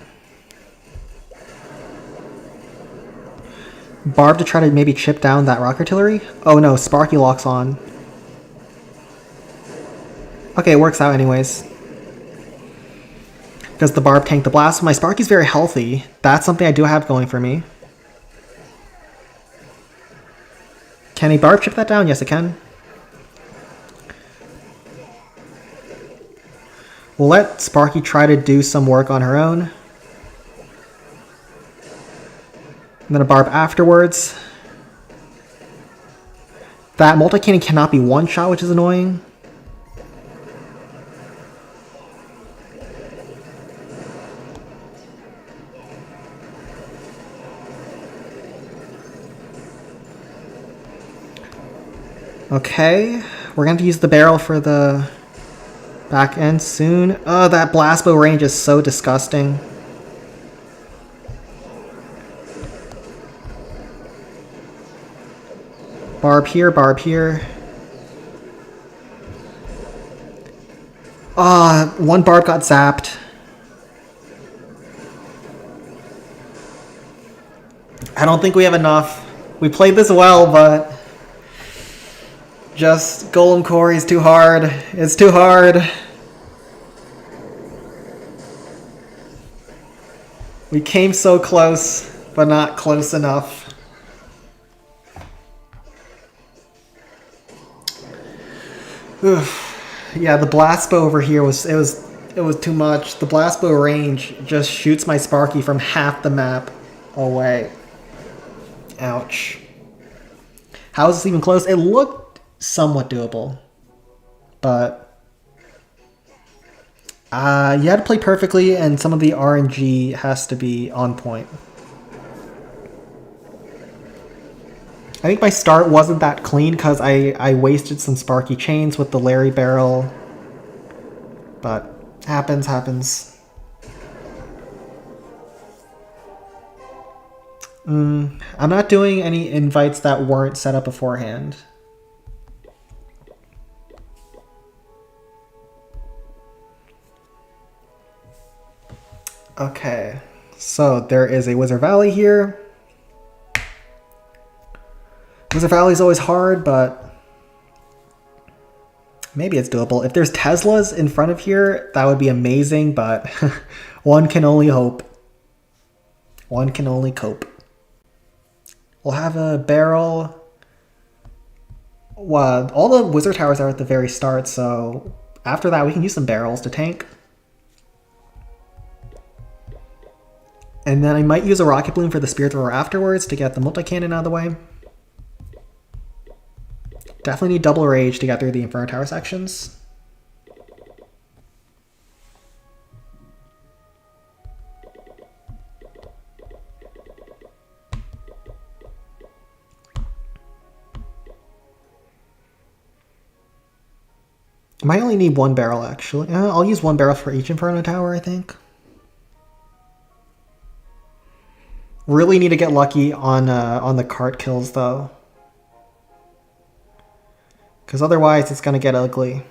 Barb to try to maybe chip down that rock artillery. Oh no, Sparky locks on. Okay, it works out anyways. Because the Barb tanked the blast. My Sparky's very healthy. That's something I do have going for me. Can a Barb chip that down? Yes, it can. We'll let Sparky try to do some work on her own. And then a Barb afterwards. That multi-cannon cannot be one shot, which is annoying. Okay, we're going to use the barrel for the back end soon. Oh, that blast bow range is so disgusting. Barb here, Barb here. Ah, one Barb got zapped. I don't think we have enough. We played this well, but just Golem Quarry is too hard. It's too hard. We came so close, but not close enough. Oof. Yeah, the blast bow over here was too much. The blast bow range just shoots my Sparky from half the map away. Ouch. How is this even close? It looked somewhat doable, but you had to play perfectly, and some of the RNG has to be on point. I think my start wasn't that clean because I wasted some Sparky chains with the Larry barrel, but happens. I'm not doing any invites that weren't set up beforehand. Okay, so there is a Wizard Valley here. Wizard Valley is always hard, but maybe it's doable. If there's Teslas in front of here, that would be amazing, but one can only hope. One can only cope. We'll have a barrel. Well, all the Wizard Towers are at the very start, so after that we can use some barrels to tank. And then I might use a Rocket Bloom for the Spear Thrower afterwards to get the multi-cannon out of the way. Definitely need double rage to get through the Inferno Tower sections. I might only need one barrel actually. I'll use one barrel for each Inferno Tower, I think. Really need to get lucky on the cart kills though, because otherwise it's gonna get ugly.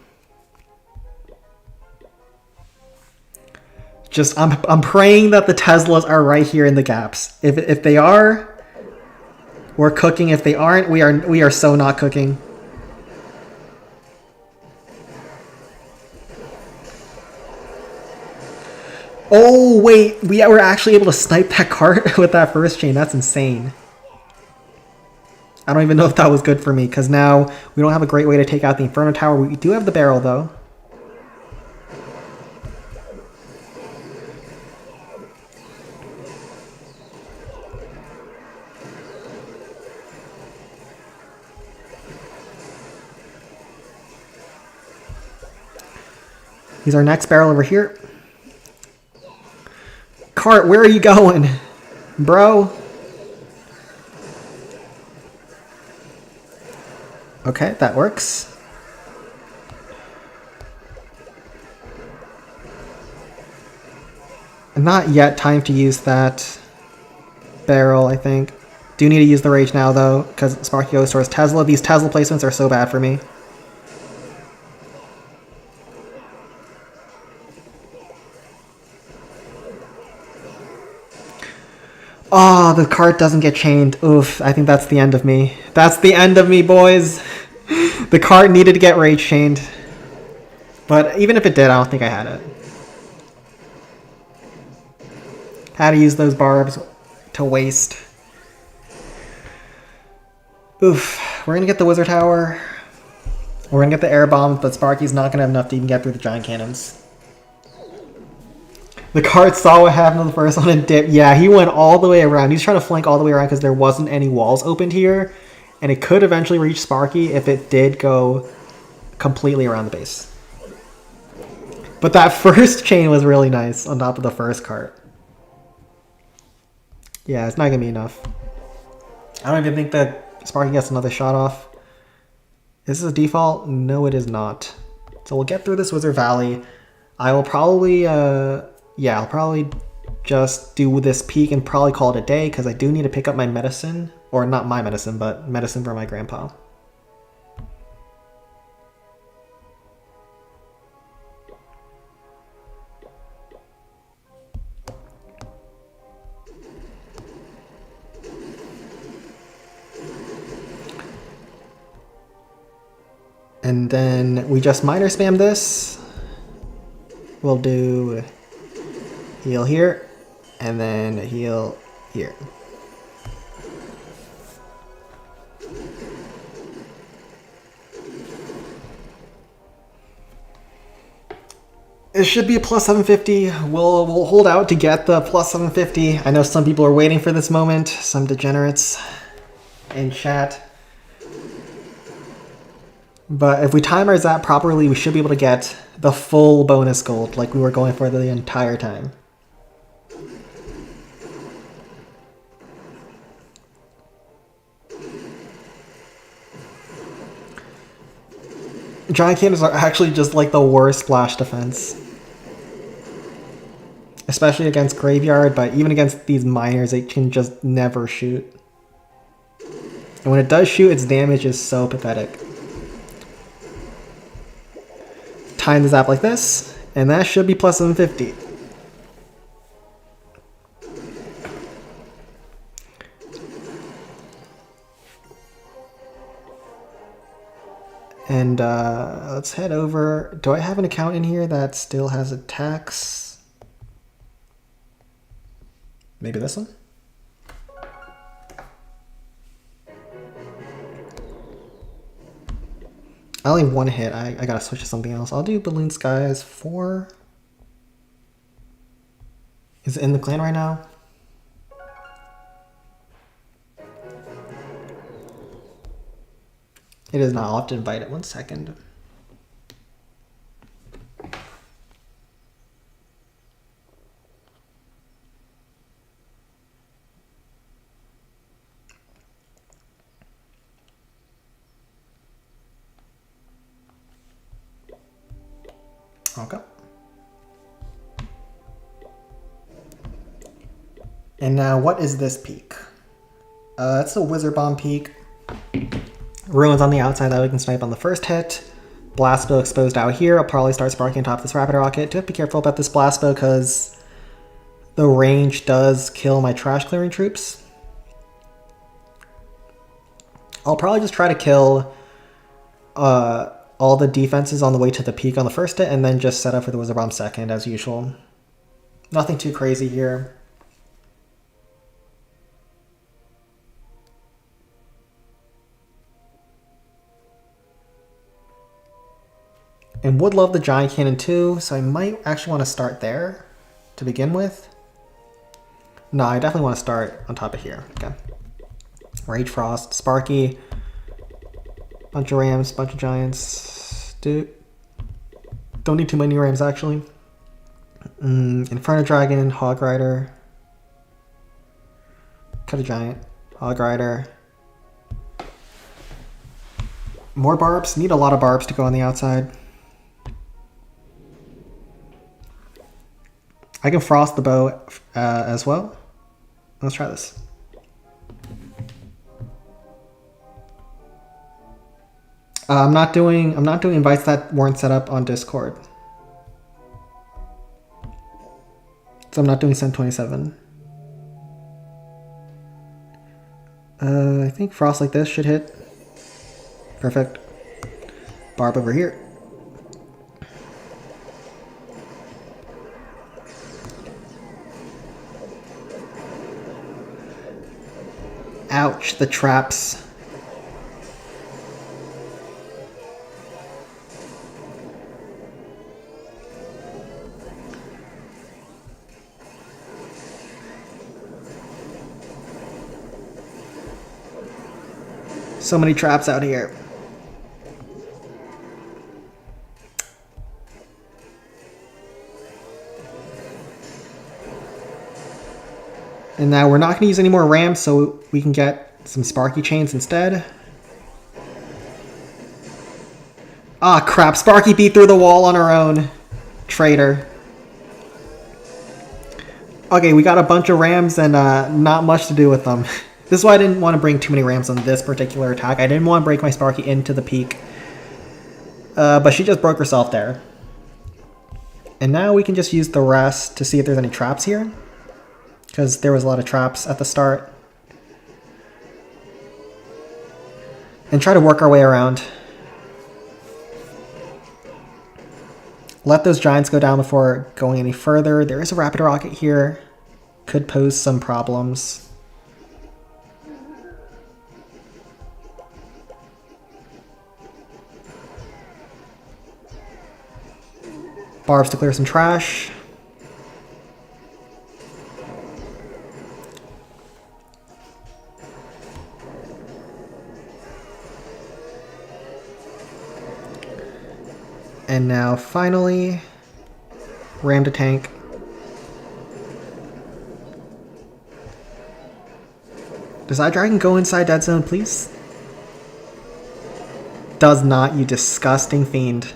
Just I'm praying that the Teslas are right here in the gaps. If they are, we're cooking. If they aren't, we are so not cooking. Oh, wait. We were actually able to snipe that cart with that first chain. That's insane. I don't even know if that was good for me, because now we don't have a great way to take out the Inferno Tower. We do have the barrel, though. He's our next barrel over here. Cart, where are you going? Bro? Okay, that works. Not yet time to use that barrel, I think. Do need to use the Rage now, though, because Sparky goes towards Tesla. These Tesla placements are so bad for me. Oh, the cart doesn't get chained. Oof, I think that's the end of me. That's the end of me, boys. The cart needed to get Rage chained. But even if it did, I don't think I had it. Had to use those barbs to waste. Oof, we're gonna get the Wizard Tower. We're gonna get the air bombs, but Sparky's not gonna have enough to even get through the giant cannons. The cart saw what happened to the first one and dipped. Yeah, he went all the way around. He's trying to flank all the way around because there wasn't any walls opened here. And it could eventually reach Sparky if it did go completely around the base. But that first chain was really nice on top of the first cart. Yeah, it's not going to be enough. I don't even think that Sparky gets another shot off. Is this a default? No, it is not. So we'll get through this Wizard Valley. I will probably... yeah, I'll probably just do this peak and probably call it a day because I do need to pick up my medicine. Or not my medicine, but medicine for my grandpa. And then we just minor spam this. We'll do heal here, and then heal here. It should be a plus 750. We'll hold out to get the plus 750. I know some people are waiting for this moment. Some degenerates in chat. But if we time our zap properly, we should be able to get the full bonus gold like we were going for the entire time. Giant cannons are actually just like the worst splash defense. Especially against Graveyard, but even against these miners, it can just never shoot. And when it does shoot, its damage is so pathetic. Time the zap like this, and that should be plus 750. And let's head over. Do I have an account in here that still has attacks? Maybe this one? I only have one hit. I gotta switch to something else. I'll do Balloon Skies 4. Is it in the clan right now? It is not. I'll have to invite it. 1 second. Okay. And now, what is this peak? It's a Wizard Bomb peak. Ruins on the outside that we can snipe on the first hit. Blast Bow exposed out here. I'll probably start sparking on top of this Rapid Rocket. Do have to be careful about this Blast Bow because the range does kill my trash clearing troops. I'll probably just try to kill all the defenses on the way to the peak on the first hit and then just set up for the Wizard Bomb second as usual. Nothing too crazy here. And would love the giant cannon too, so I might actually want to start there to begin with. No, I definitely want to start on top of here. Okay. Rage Frost, Sparky, bunch of rams, bunch of giants. Dude, don't need too many rams actually. Inferno Dragon, Hog Rider. Cut a giant, Hog Rider. More barbs. Need a lot of barbs to go on the outside. I can frost the bow as well. Let's try this. I'm not doing invites that weren't set up on Discord. So I'm not doing Send 27. I think frost like this should hit. Perfect. Barb over here. Ouch, the traps. So many traps out here. And now we're not going to use any more rams, so we can get some Sparky chains instead. Ah, crap. Sparky beat through the wall on her own. Traitor. Okay, we got a bunch of rams and not much to do with them. This is why I didn't want to bring too many rams on this particular attack. I didn't want to break my Sparky into the peak. But she just broke herself there. And now we can just use the rest to see if there's any traps here. Because there was a lot of traps at the start. And try to work our way around. Let those giants go down before going any further. There is a rapid rocket here. Could pose some problems. Barbs to clear some trash. And now finally, ram to tank. Does iDragon go inside dead zone, please? Does not, you disgusting fiend.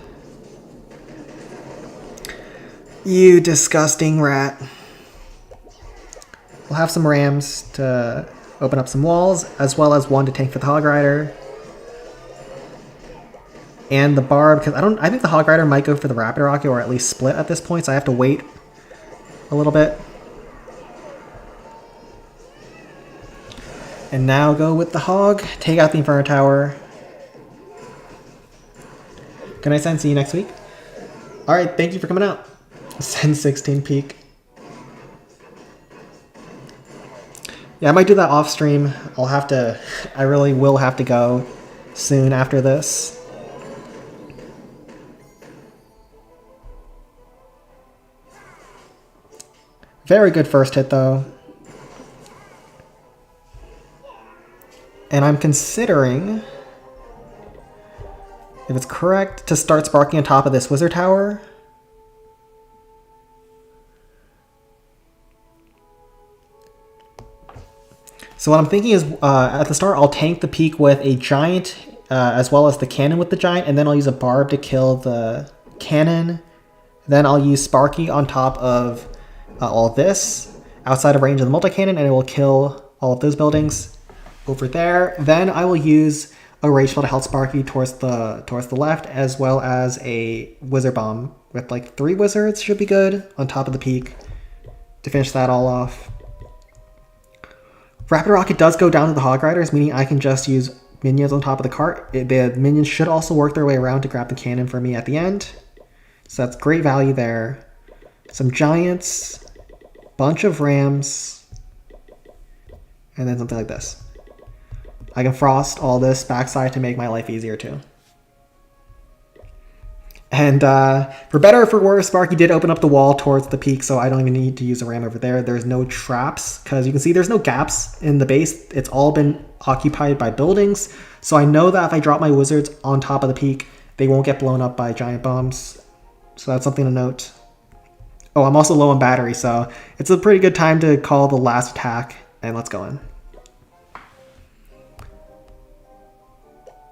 You disgusting rat. We'll have some rams to open up some walls, as well as one to tank for the Hog Rider. And the Barb, because I think the Hog Rider might go for the Rapid Rocket, or at least split at this point, so I have to wait a little bit. And now go with the Hog, take out the Inferno Tower. Good night, Sen. See you next week. Alright, thank you for coming out. Sen 16 peak. Yeah, I might do that off stream. I really will have to go soon after this. Very good first hit, though. And I'm considering, if it's correct, to start sparking on top of this Wizard Tower. So what I'm thinking is, at the start, I'll tank the peak with a giant, as well as the cannon with the giant, and then I'll use a barb to kill the cannon. Then I'll use Sparky on top of all of this, outside of range of the multi-cannon, and it will kill all of those buildings over there. Then I will use a Rageful to help Sparky towards the left, as well as a Wizard Bomb with like 3 wizards should be good on top of the peak to finish that all off. Rapid Rocket does go down to the Hog Riders, meaning I can just use minions on top of the cart. The minions should also work their way around to grab the cannon for me at the end. So that's great value there. Some giants bunch of rams, and then something like this. I can frost all this backside to make my life easier too. And for better or for worse, Sparky did open up the wall towards the peak, so I don't even need to use a ram over there. There's no traps, because you can see there's no gaps in the base. It's all been occupied by buildings. So I know that if I drop my wizards on top of the peak, they won't get blown up by giant bombs. So that's something to note. Oh, I'm also low on battery, so it's a pretty good time to call the last attack, and let's go in.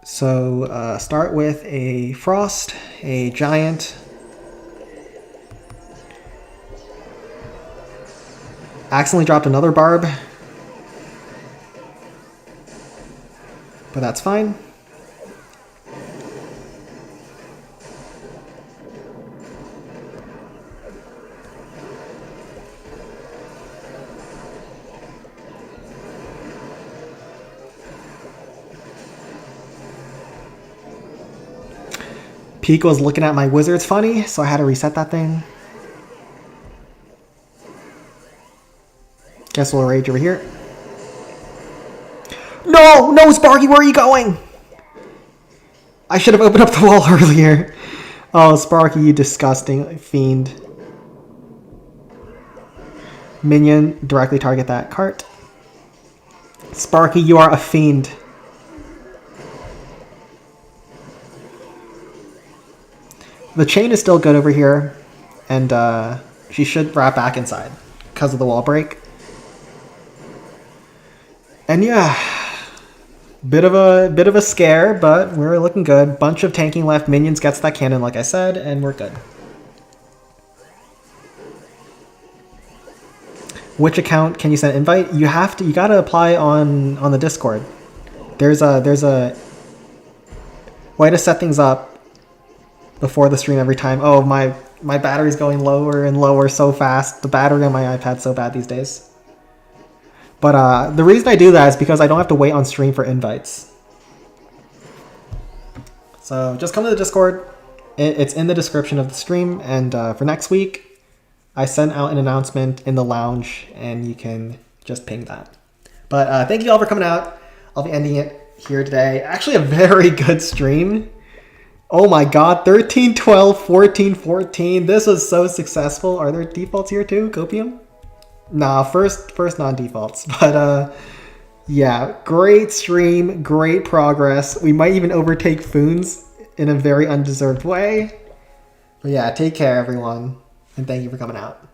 So start with a frost, a giant, accidentally dropped another barb, but that's fine. Peak was looking at my wizards funny, so I had to reset that thing. Guess we'll rage over here. No! No, Sparky, where are you going? I should have opened up the wall earlier. Oh, Sparky, you disgusting fiend. Minion, directly target that cart. Sparky, you are a fiend. The chain is still good over here, and she should wrap back inside because of the wall break. And yeah, bit of a scare, but we're looking good. Bunch of tanking left. Minions gets that cannon, like I said, and we're good. Which account can you send invite? You gotta apply on the Discord. There's a way to set things up before the stream every time. Oh, my battery's going lower and lower so fast. The battery on my iPad's so bad these days. But the reason I do that is because I don't have to wait on stream for invites. So just come to the Discord. It's in the description of the stream. And for next week, I sent out an announcement in the lounge, and you can just ping that. But thank you all for coming out. I'll be ending it here today. Actually, a very good stream. Oh my god, 13, 12, 14, 14. This was so successful. Are there defaults here too, Copium? Nah, first non-defaults. But yeah, great stream, great progress. We might even overtake Foons in a very undeserved way. But yeah, take care everyone, and thank you for coming out.